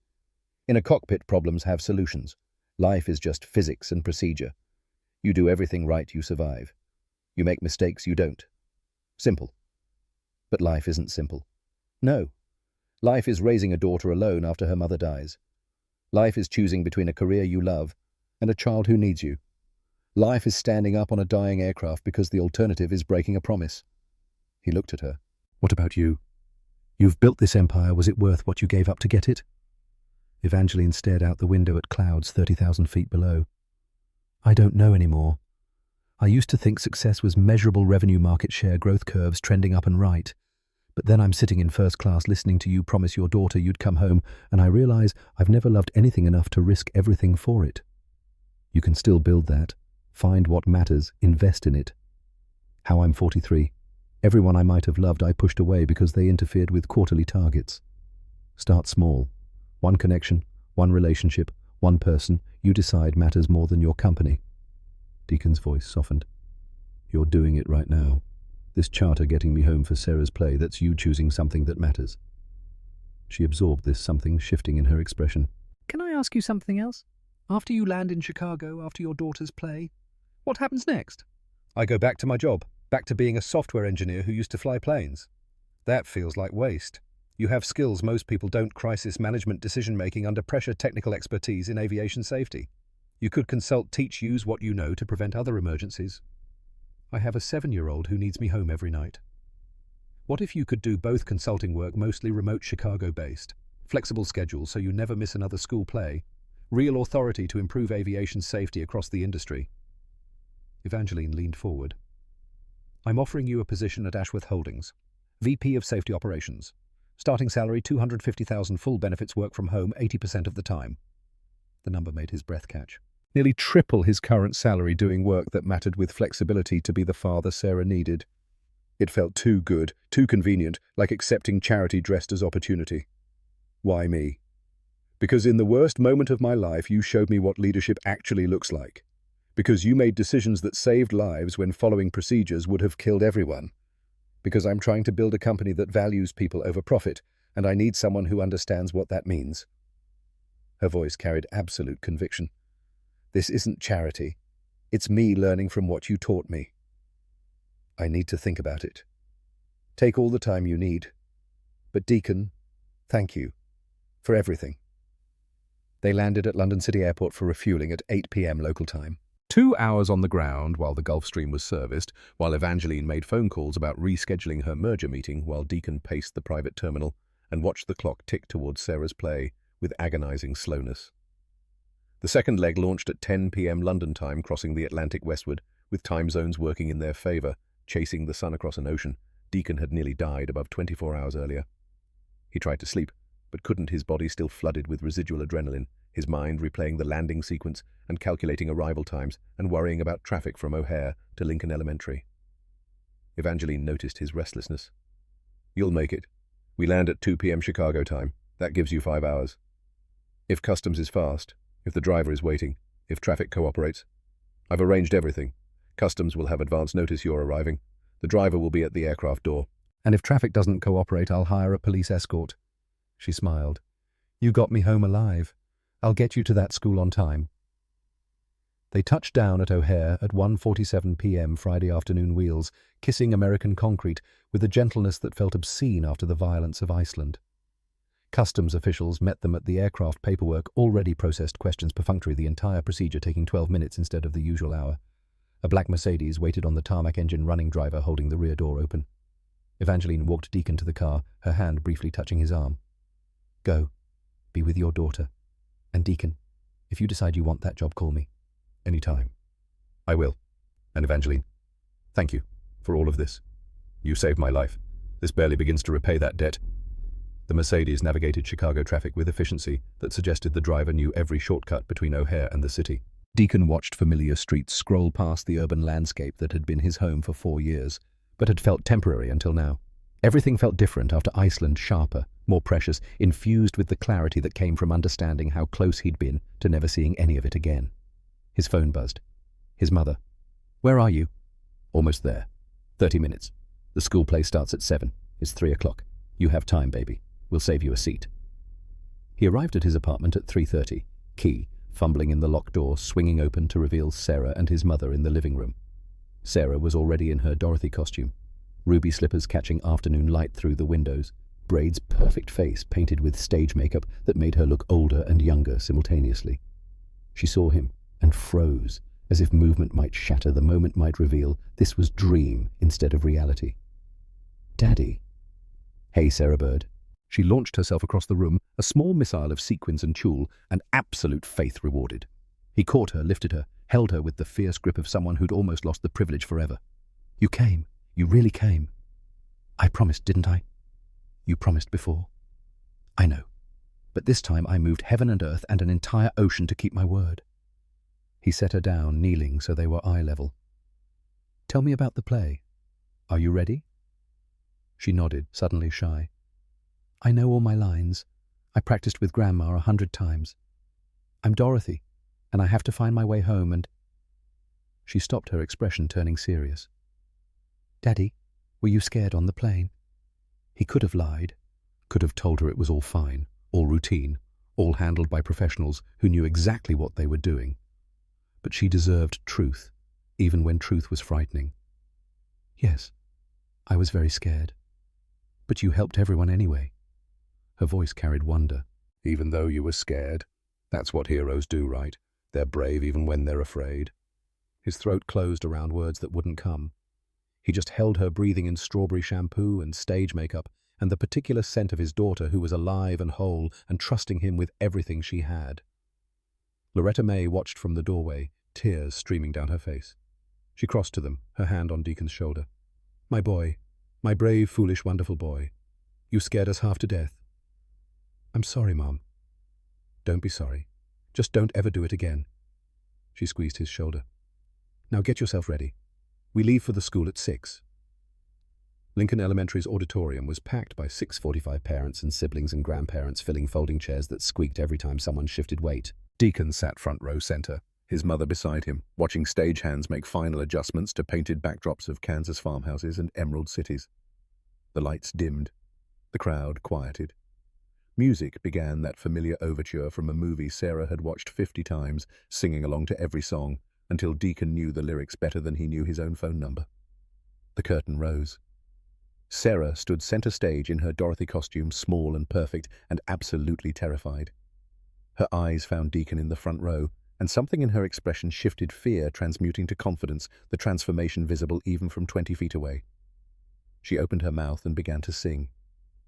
In a cockpit, problems have solutions. Life is just physics and procedure. You do everything right, you survive. You make mistakes, you don't. Simple. But life isn't simple. No. Life is raising a daughter alone after her mother dies. Life is choosing between a career you love and a child who needs you. Life is standing up on a dying aircraft because the alternative is breaking a promise. He looked at her. What about you? You've built this empire. Was it worth what you gave up to get it? Evangeline stared out the window at clouds 30,000 feet below. I don't know anymore. I used to think success was measurable revenue, market share, growth curves trending up and right. But then I'm sitting in first class listening to you promise your daughter you'd come home, and I realize I've never loved anything enough to risk everything for it. You can still build that. Find what matters, invest in it. How I'm 43. Everyone I might have loved I pushed away because they interfered with quarterly targets. Start small. One connection, one relationship, one person you decide matters more than your company. Deacon's voice softened. You're doing it right now. This charter getting me home for Sarah's play, that's you choosing something that matters. She absorbed this something shifting in her expression. Can I ask you something else? After you land in Chicago, after your daughter's play, what happens next? I go back to my job, back to being a software engineer who used to fly planes. That feels like waste. You have skills most people don't: crisis management, decision-making under pressure, technical expertise in aviation safety. You could consult, teach, use what you know to prevent other emergencies. I have a 7-year-old who needs me home every night. What if you could do both: consulting work, mostly remote Chicago-based, flexible schedules so you never miss another school play, real authority to improve aviation safety across the industry? Evangeline leaned forward. I'm offering you a position at Ashworth Holdings, VP of Safety Operations. Starting salary $250,000, full benefits, work from home 80% of the time. The number made his breath catch. Nearly triple his current salary doing work that mattered, with flexibility to be the father Sarah needed. It felt too good, too convenient, like accepting charity dressed as opportunity. Why me? Because in the worst moment of my life, you showed me what leadership actually looks like. Because you made decisions that saved lives when following procedures would have killed everyone. Because I'm trying to build a company that values people over profit, and I need someone who understands what that means. Her voice carried absolute conviction. This isn't charity. It's me learning from what you taught me. I need to think about it. Take all the time you need. But Deacon, thank you for everything. They landed at London City Airport for refueling at 8 p.m. local time. 2 hours on the ground while the Gulfstream was serviced, while Evangeline made phone calls about rescheduling her merger meeting, while Deacon paced the private terminal and watched the clock tick towards Sarah's play with agonizing slowness. The second leg launched at 10 p.m. London time, crossing the Atlantic westward, with time zones working in their favor, chasing the sun across an ocean. Deacon had nearly died above 24 hours earlier. He tried to sleep, but couldn't, his body still flooded with residual adrenaline, his mind replaying the landing sequence and calculating arrival times and worrying about traffic from O'Hare to Lincoln Elementary. Evangeline noticed his restlessness. You'll make it. We land at 2 p.m. Chicago time. That gives you 5 hours. If customs is fast, if the driver is waiting, if traffic cooperates. I've arranged everything. Customs will have advance notice you're arriving. The driver will be at the aircraft door. And if traffic doesn't cooperate, I'll hire a police escort. She smiled. You got me home alive. I'll get you to that school on time. They touched down at O'Hare at 1:47 p.m. Friday afternoon, wheels kissing American concrete with a gentleness that felt obscene after the violence of Iceland. Customs officials met them at the aircraft paperwork, already processed questions perfunctory, the entire procedure taking 12 minutes instead of the usual hour. A black Mercedes waited on the tarmac, engine running, driver holding the rear door open. Evangeline walked Deacon to the car, her hand briefly touching his arm. Go. Be with your daughter. And Deacon, if you decide you want that job, call me. Any time. I will. And Evangeline, thank you for all of this. You saved my life. This barely begins to repay that debt. The Mercedes navigated Chicago traffic with efficiency that suggested the driver knew every shortcut between O'Hare and the city. Deacon watched familiar streets scroll past the urban landscape that had been his home for 4 years, but had felt temporary until now. Everything felt different after Iceland, sharper, more precious, infused with the clarity that came from understanding how close he'd been to never seeing any of it again. His phone buzzed. His mother. Where are you? Almost there. 30 minutes. The school play starts at 7. It's 3 o'clock. You have time, baby. We'll save you a seat. He arrived at his apartment at 3:30, key fumbling in the locked door, swinging open to reveal Sarah and his mother in the living room. Sarah was already in her Dorothy costume, ruby slippers catching afternoon light through the windows, Braid's perfect face painted with stage makeup that made her look older and younger simultaneously. She saw him and froze, as if movement might shatter, the moment might reveal this was dream instead of reality. Daddy. Hey, Sarah Bird. She launched herself across the room, a small missile of sequins and tulle, and absolute faith rewarded. He caught her, lifted her, held her with the fierce grip of someone who'd almost lost the privilege forever. You came. You really came. I promised, didn't I? You promised before. I know. But this time I moved heaven and earth and an entire ocean to keep my word. He set her down, kneeling so they were eye level. Tell me about the play. Are you ready? She nodded, suddenly shy. I know all my lines. I practiced with Grandma 100 times. I'm Dorothy, and I have to find my way home and... She stopped, her expression turning serious. Daddy, were you scared on the plane? He could have lied, could have told her it was all fine, all routine, all handled by professionals who knew exactly what they were doing. But she deserved truth, even when truth was frightening. Yes, I was very scared. But you helped everyone anyway. Her voice carried wonder. Even though you were scared? That's what heroes do, right? They're brave even when they're afraid. His throat closed around words that wouldn't come. He just held her, breathing in strawberry shampoo and stage makeup and the particular scent of his daughter, who was alive and whole and trusting him with everything she had. Loretta May watched from the doorway, tears streaming down her face. She crossed to them, her hand on Deacon's shoulder. My boy, my brave, foolish, wonderful boy. You scared us half to death. I'm sorry, Mom. Don't be sorry. Just don't ever do it again. She squeezed his shoulder. Now get yourself ready. We leave for the school at 6. Lincoln Elementary's auditorium was packed by 6:45 parents and siblings and grandparents filling folding chairs that squeaked every time someone shifted weight. Deacon sat front row center, his mother beside him, watching stagehands make final adjustments to painted backdrops of Kansas farmhouses and emerald cities. The lights dimmed. The crowd quieted. Music began, that familiar overture from a movie Sarah had watched 50 times, singing along to every song, until Deacon knew the lyrics better than he knew his own phone number. The curtain rose. Sarah stood center stage in her Dorothy costume, small and perfect, and absolutely terrified. Her eyes found Deacon in the front row, and something in her expression shifted, fear transmuting to confidence, the transformation visible even from 20 feet away. She opened her mouth and began to sing.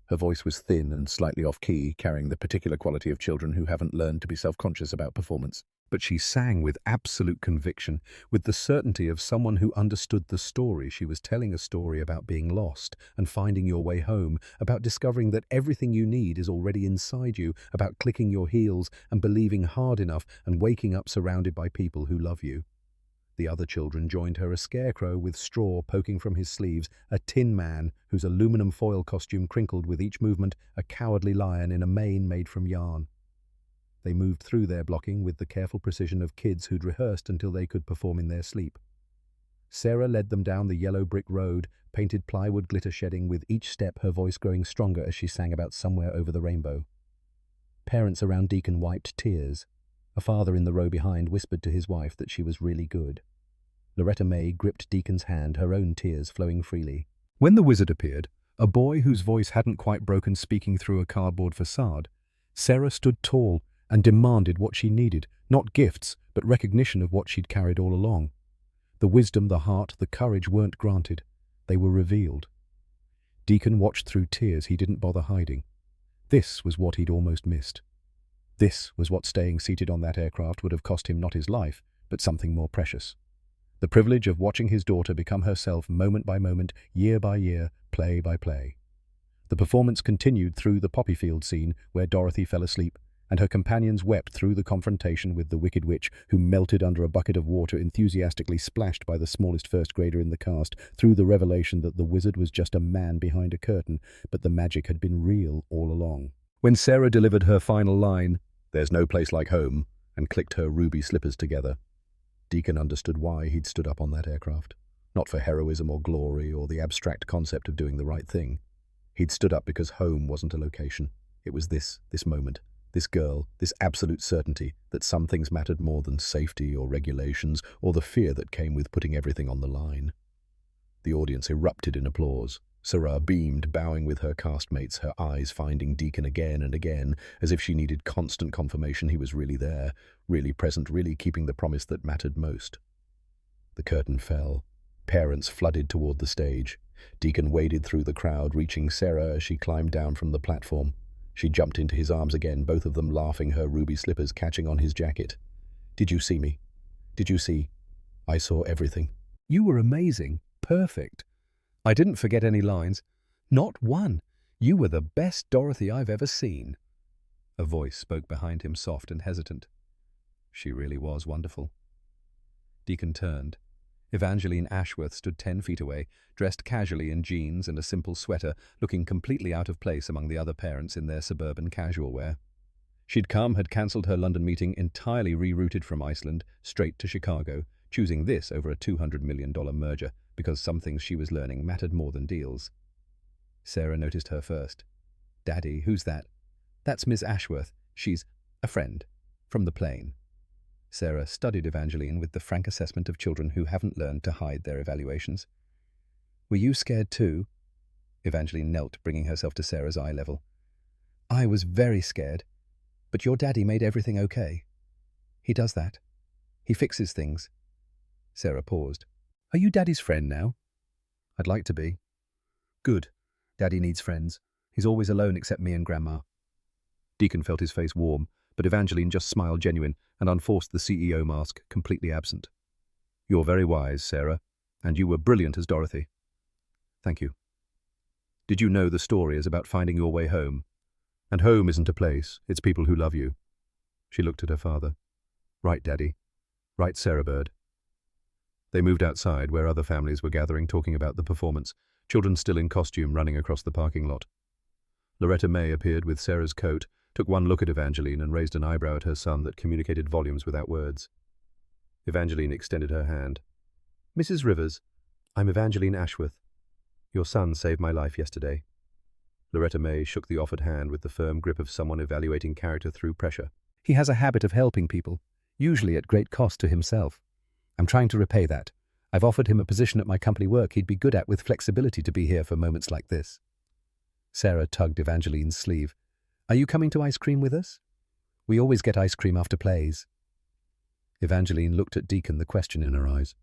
Her voice was thin and slightly off-key, carrying the particular quality of children who haven't learned to be self-conscious about performance. But she sang with absolute conviction, with the certainty of someone who understood the story. She was telling a story about being lost and finding your way home, about discovering that everything you need is already inside you, about clicking your heels and believing hard enough and waking up surrounded by people who love you. The other children joined her, a scarecrow with straw poking from his sleeves, a tin man whose aluminum foil costume crinkled with each movement, a cowardly lion in a mane made from yarn. They moved through their blocking with the careful precision of kids who'd rehearsed until they could perform in their sleep. Sarah led them down the yellow brick road, painted plywood glitter shedding, with each step her voice growing stronger as she sang about somewhere over the rainbow. Parents around Deacon wiped tears. A father in the row behind whispered to his wife that she was really good. Loretta May gripped Deacon's hand, her own tears flowing freely. When the wizard appeared, a boy whose voice hadn't quite broken speaking through a cardboard facade, Sarah stood tall and demanded what she needed, not gifts, but recognition of what she'd carried all along. The wisdom, the heart, the courage weren't granted. They were revealed. Deacon watched through tears he didn't bother hiding. This was what he'd almost missed. This was what staying seated on that aircraft would have cost him, not his life, but something more precious. The privilege of watching his daughter become herself moment by moment, year by year, play by play. The performance continued through the poppy field scene where Dorothy fell asleep, and her companions wept through the confrontation with the Wicked Witch, who melted under a bucket of water enthusiastically splashed by the smallest first grader in the cast, through the revelation that the wizard was just a man behind a curtain, but the magic had been real all along. When Sarah delivered her final line, "There's no place like home," and clicked her ruby slippers together, Deacon understood why he'd stood up on that aircraft. Not for heroism or glory or the abstract concept of doing the right thing. He'd stood up because home wasn't a location. It was this moment, this girl, this absolute certainty that some things mattered more than safety or regulations or the fear that came with putting everything on the line. The audience erupted in applause. Sarah beamed, bowing with her castmates, her eyes finding Deacon again and again, as if she needed constant confirmation he was really there, really present, really keeping the promise that mattered most. The curtain fell. Parents flooded toward the stage. Deacon waded through the crowd, reaching Sarah as she climbed down from the platform. She jumped into his arms again, both of them laughing, her ruby slippers catching on his jacket. "Did you see me? Did you see? I saw everything. You were amazing. Perfect. I didn't forget any lines. Not one. You were the best Dorothy I've ever seen." A voice spoke behind him, soft and hesitant. She really was wonderful. Deacon turned. Evangeline Ashworth stood 10 feet away, dressed casually in jeans and a simple sweater, looking completely out of place among the other parents in their suburban casual wear. Had cancelled her London meeting, entirely rerouted from Iceland straight to Chicago, choosing this over a $200 million merger because some things she was learning mattered more than deals. Sarah noticed her first. "Daddy, who's that?" "That's Miss Ashworth. She's a friend. From the plane." Sarah studied Evangeline with the frank assessment of children who haven't learned to hide their evaluations. "Were you scared too?" Evangeline knelt, bringing herself to Sarah's eye level. "I was very scared. But your daddy made everything okay. He does that. He fixes things." Sarah paused. "Are you Daddy's friend now?" "I'd like to be." "Good. Daddy needs friends. He's always alone except me and Grandma." Deacon felt his face warm, but Evangeline just smiled genuine and unforced the CEO mask, completely absent. "You're very wise, Sarah, and you were brilliant as Dorothy." "Thank you." "Did you know the story is about finding your way home? And home isn't a place, it's people who love you." She looked at her father. "Right, Daddy. Right, Sarah Bird." They moved outside, where other families were gathering, talking about the performance, children still in costume running across the parking lot. Loretta May appeared with Sarah's coat, took one look at Evangeline and raised an eyebrow at her son that communicated volumes without words. Evangeline extended her hand. "Mrs. Rivers, I'm Evangeline Ashworth. Your son saved my life yesterday." Loretta May shook the offered hand with the firm grip of someone evaluating character through pressure. "He has a habit of helping people, usually at great cost to himself. I'm trying to repay that. I've offered him a position at my company work he'd be good at with flexibility to be here for moments like this." Sarah tugged Evangeline's sleeve. "Are you coming to ice cream with us? We always get ice cream after plays." Evangeline looked at Deacon, the question in her eyes.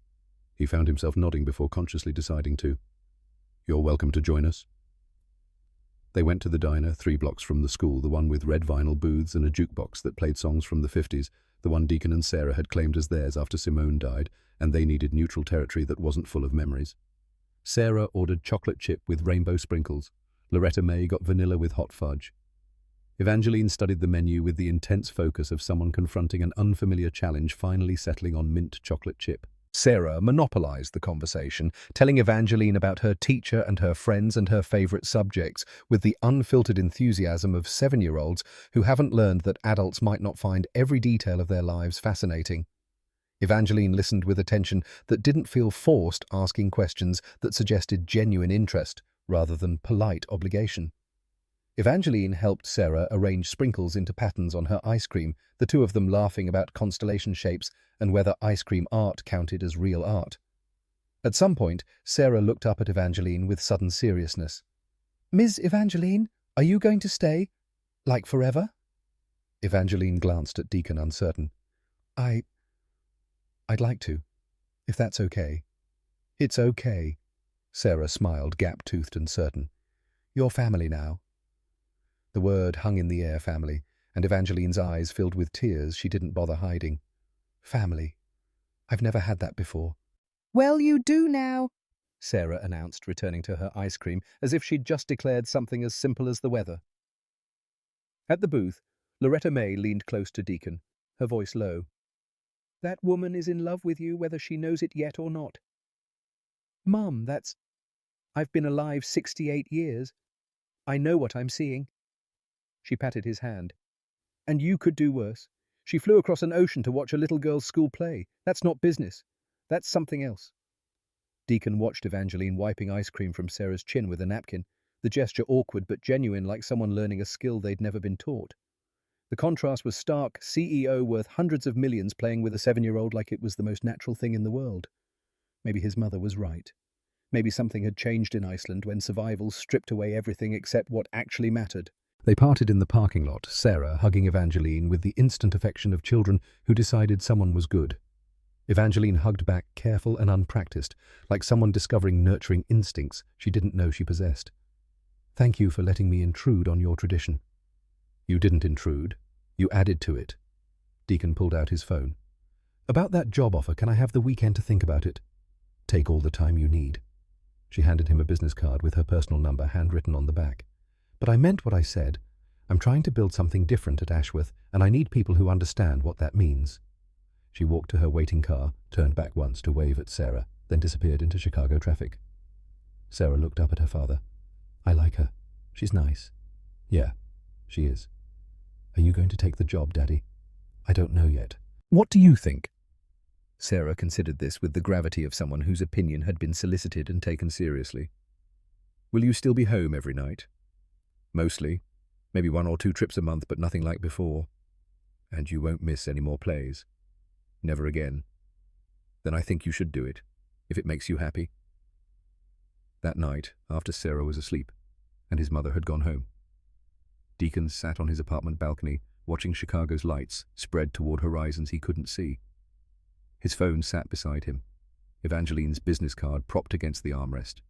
He found himself nodding before consciously deciding to. "You're welcome to join us." They went to the diner 3 blocks from the school, the one with red vinyl booths and a jukebox that played songs from the 50s, the one Deacon and Sarah had claimed as theirs after Simone died, and they needed neutral territory that wasn't full of memories. Sarah ordered chocolate chip with rainbow sprinkles. Loretta May got vanilla with hot fudge. Evangeline studied the menu with the intense focus of someone confronting an unfamiliar challenge, finally settling on mint chocolate chip. Sarah monopolized the conversation, telling Evangeline about her teacher and her friends and her favorite subjects with the unfiltered enthusiasm of 7-year-olds who haven't learned that adults might not find every detail of their lives fascinating. Evangeline listened with attention that didn't feel forced, asking questions that suggested genuine interest rather than polite obligation. Evangeline helped Sarah arrange sprinkles into patterns on her ice cream, the two of them laughing about constellation shapes and whether ice cream art counted as real art. At some point, Sarah looked up at Evangeline with sudden seriousness. "Ms. Evangeline, are you going to stay? Like forever?" Evangeline glanced at Deacon, uncertain. I'd like to, if that's okay." "It's okay." Sarah smiled, gap-toothed and certain. "You're family now." The word hung in the air, family, and Evangeline's eyes filled with tears she didn't bother hiding. "Family. I've never had that before." "Well, you do now," Sarah announced, returning to her ice cream as if she'd just declared something as simple as the weather. At the booth, Loretta May leaned close to Deacon, her voice low. "That woman is in love with you whether she knows it yet or not." "Mum, I've been alive 68 years. I know what I'm seeing." She patted his hand. "And you could do worse. She flew across an ocean to watch a little girl's school play. That's not business. That's something else." Deacon watched Evangeline wiping ice cream from Sarah's chin with a napkin, the gesture awkward but genuine, like someone learning a skill they'd never been taught. The contrast was stark, CEO worth hundreds of millions playing with a 7-year-old like it was the most natural thing in the world. Maybe his mother was right. Maybe something had changed in Iceland when survival stripped away everything except what actually mattered. They parted in the parking lot, Sarah hugging Evangeline with the instant affection of children who decided someone was good. Evangeline hugged back, careful and unpracticed, like someone discovering nurturing instincts she didn't know she possessed. "Thank you for letting me intrude on your tradition." "You didn't intrude. You added to it." Deacon pulled out his phone. "About that job offer, can I have the weekend to think about it?" "Take all the time you need." She handed him a business card with her personal number handwritten on the back. "But I meant what I said. I'm trying to build something different at Ashworth, and I need people who understand what that means." She walked to her waiting car, turned back once to wave at Sarah, then disappeared into Chicago traffic. Sarah looked up at her father. "I like her. She's nice." "Yeah, she is." "Are you going to take the job, Daddy?" "I don't know yet." What do you think? Sarah considered this with the gravity of someone whose opinion had been solicited and taken seriously. "Will you still be home every night?" "Mostly. Maybe 1 or 2 trips a month, but nothing like before." "And you won't miss any more plays?" "Never again." "Then I think you should do it, if it makes you happy." That night, after Sarah was asleep, and his mother had gone home, Deacon sat on his apartment balcony, watching Chicago's lights spread toward horizons he couldn't see. His phone sat beside him, Evangeline's business card propped against the armrest,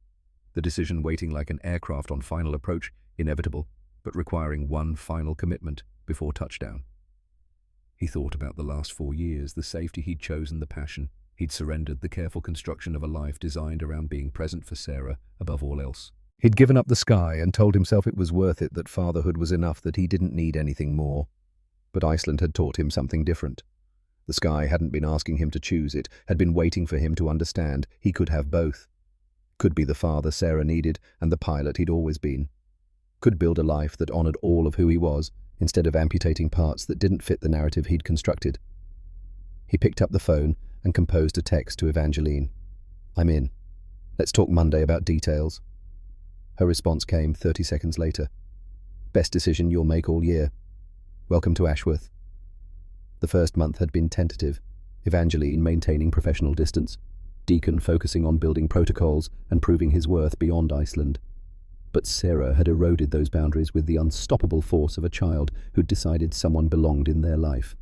the decision waiting like an aircraft on final approach, inevitable, but requiring one final commitment before touchdown. He thought about the last 4 years, the safety he'd chosen, the passion. He'd surrendered the careful construction of a life designed around being present for Sarah above all else. He'd given up the sky and told himself it was worth it, that fatherhood was enough, that he didn't need anything more. But Iceland had taught him something different. The sky hadn't been asking him to choose, it had been waiting for him to understand he could have both. Could be the father Sarah needed and the pilot he'd always been. Could build a life that honored all of who he was, instead of amputating parts that didn't fit the narrative he'd constructed. He picked up the phone and composed a text to Evangeline. "I'm in. Let's talk Monday about details." Her response came 30 seconds later. "Best decision you'll make all year. Welcome to Ashworth." The first month had been tentative, Evangeline maintaining professional distance, Deacon focusing on building protocols and proving his worth beyond Iceland. But Sarah had eroded those boundaries with the unstoppable force of a child who'd decided someone belonged in their life.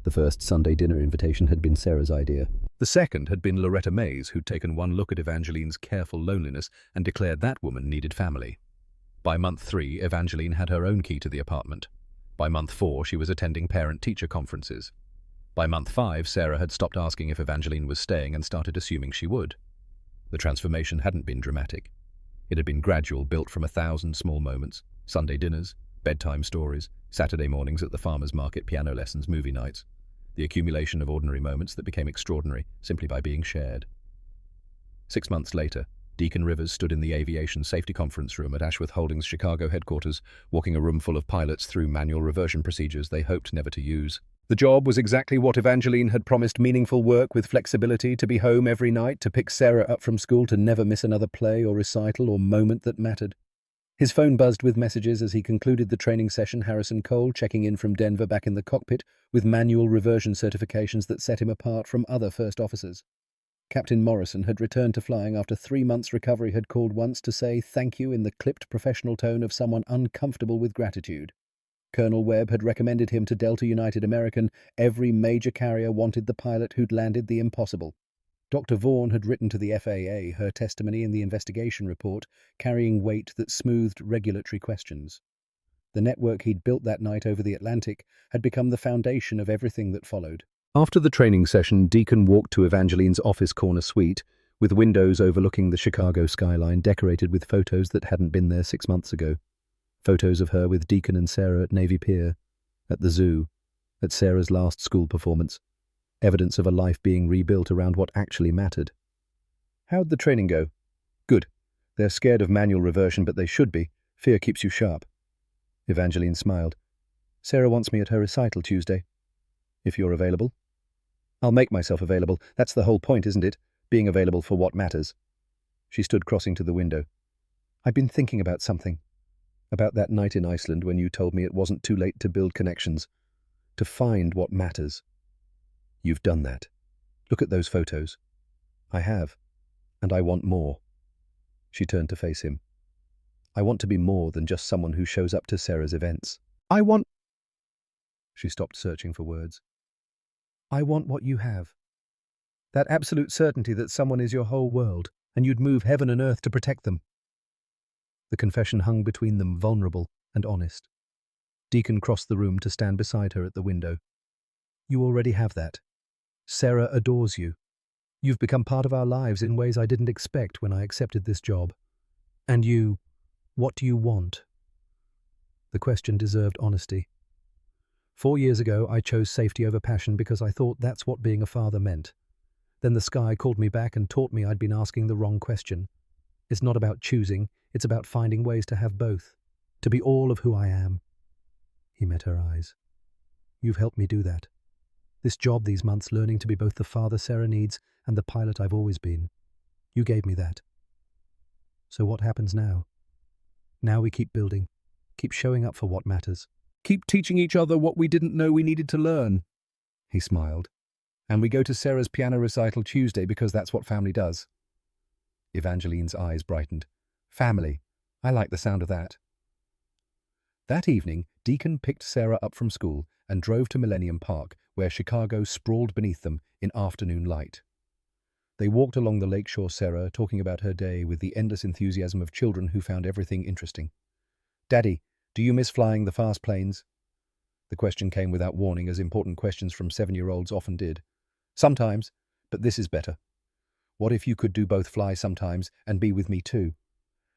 The first Sunday dinner invitation had been Sarah's idea. The second had been Loretta May's, who'd taken one look at Evangeline's careful loneliness and declared that woman needed family. By month 3, Evangeline had her own key to the apartment. By month 4, she was attending parent-teacher conferences. By month 5, Sarah had stopped asking if Evangeline was staying and started assuming she would. The transformation hadn't been dramatic. It had been gradual, built from 1,000 small moments: Sunday dinners, bedtime stories, Saturday mornings at the farmer's market, piano lessons, movie nights. The accumulation of ordinary moments that became extraordinary simply by being shared. 6 months later, Deacon Rivers stood in the aviation safety conference room at Ashworth Holdings' Chicago headquarters, walking a room full of pilots through manual reversion procedures they hoped never to use. The job was exactly what Evangeline had promised: meaningful work with flexibility, to be home every night, to pick Sarah up from school, to never miss another play or recital or moment that mattered. His phone buzzed with messages as he concluded the training session. Harrison Cole, checking in from Denver, back in the cockpit, with manual reversion certifications that set him apart from other first officers. Captain Morrison had returned to flying after 3 months' recovery, had called once to say thank you in the clipped professional tone of someone uncomfortable with gratitude. Colonel Webb had recommended him to Delta United American. Every major carrier wanted the pilot who'd landed the impossible. Dr. Vaughan had written to the FAA, her testimony in the investigation report carrying weight that smoothed regulatory questions. The network he'd built that night over the Atlantic had become the foundation of everything that followed. After the training session, Deacon walked to Evangeline's office corner suite, with windows overlooking the Chicago skyline decorated with photos that hadn't been there 6 months ago. Photos of her with Deacon and Sarah at Navy Pier, at the zoo, at Sarah's last school performance. Evidence of a life being rebuilt around what actually mattered. "How'd the training go?" "Good. They're scared of manual reversion, but they should be. Fear keeps you sharp." Evangeline smiled. "Sarah wants me at her recital Tuesday. If you're available." "I'll make myself available. That's the whole point, isn't it? Being available for what matters." She stood crossing to the window. "I've been thinking about something. About that night in Iceland when you told me it wasn't too late to build connections, to find what matters. You've done that. Look at those photos." "I have. And I want more." She turned to face him. "I want to be more than just someone who shows up to Sarah's events. I want—" She stopped, searching for words. "I want what you have. That absolute certainty that someone is your whole world, and you'd move heaven and earth to protect them." The confession hung between them, vulnerable and honest. Deacon crossed the room to stand beside her at the window. "You already have that. Sarah adores you. You've become part of our lives in ways I didn't expect when I accepted this job. And you, what do you want?" The question deserved honesty. 4 years ago, I chose safety over passion because I thought that's what being a father meant. Then the sky called me back and taught me I'd been asking the wrong question. It's not about choosing, it's about finding ways to have both, to be all of who I am. He met her eyes. You've helped me do that. This job these months, learning to be both the father Sarah needs and the pilot I've always been. You gave me that. So what happens now? Now we keep building, keep showing up for what matters. Keep teaching each other what we didn't know we needed to learn. He smiled. And we go to Sarah's piano recital Tuesday because that's what family does. Evangeline's eyes brightened. Family. I like the sound of that. That evening, Deacon picked Sarah up from school and drove to Millennium Park, where Chicago sprawled beneath them in afternoon light. They walked along the lakeshore Sarah, talking about her day with the endless enthusiasm of children who found everything interesting. Daddy, do you miss flying the fast planes? The question came without warning, as important questions from 7-year-olds often did. Sometimes, but this is better. What if you could do both, fly sometimes and be with me too?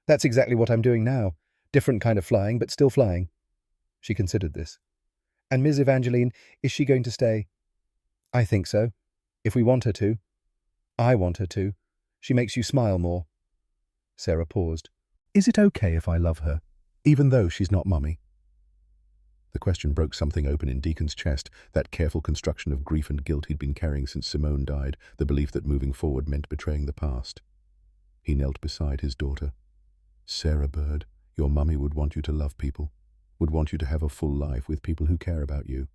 That's exactly what I'm doing now. Different kind of flying, but still flying. She considered this. And Ms. Evangeline, is she going to stay? I think so. If we want her to. I want her to. She makes you smile more. Sarah paused. Is it okay if I love her, even though she's not Mummy? The question broke something open in Deacon's chest, that careful construction of grief and guilt he'd been carrying since Simone died, the belief that moving forward meant betraying the past. He knelt beside his daughter. Sarah Bird, your mummy would want you to love people, would want you to have a full life with people who care about you.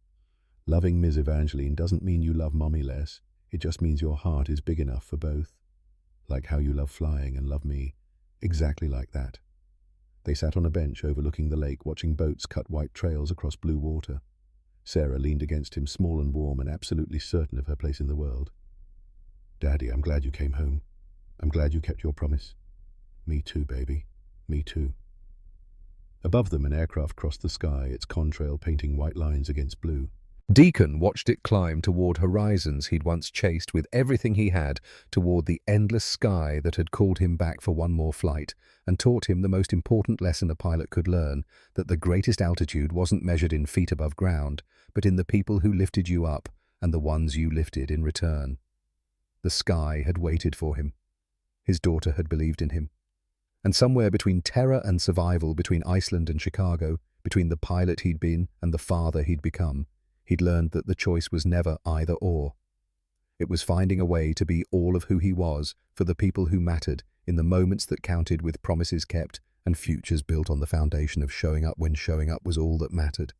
Loving Ms. Evangeline doesn't mean you love Mummy less. It just means your heart is big enough for both. Like how you love flying and love me. Exactly like that. They sat on a bench overlooking the lake, watching boats cut white trails across blue water. Sarah leaned against him, small and warm and absolutely certain of her place in the world. Daddy, I'm glad you came home. I'm glad you kept your promise. Me too, baby. Me too. Above them, an aircraft crossed the sky, its contrail painting white lines against blue. Deacon watched it climb toward horizons he'd once chased with everything he had, toward the endless sky that had called him back for one more flight, and taught him the most important lesson a pilot could learn, that the greatest altitude wasn't measured in feet above ground, but in the people who lifted you up and the ones you lifted in return. The sky had waited for him. His daughter had believed in him. And somewhere between terror and survival, between Iceland and Chicago, between the pilot he'd been and the father he'd become, he'd learned that the choice was never either or. It was finding a way to be all of who he was for the people who mattered, in the moments that counted, with promises kept and futures built on the foundation of showing up when showing up was all that mattered.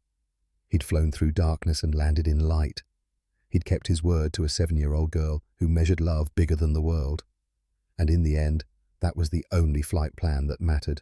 He'd flown through darkness and landed in light. He'd kept his word to a 7-year-old girl who measured love bigger than the world. And in the end, that was the only flight plan that mattered.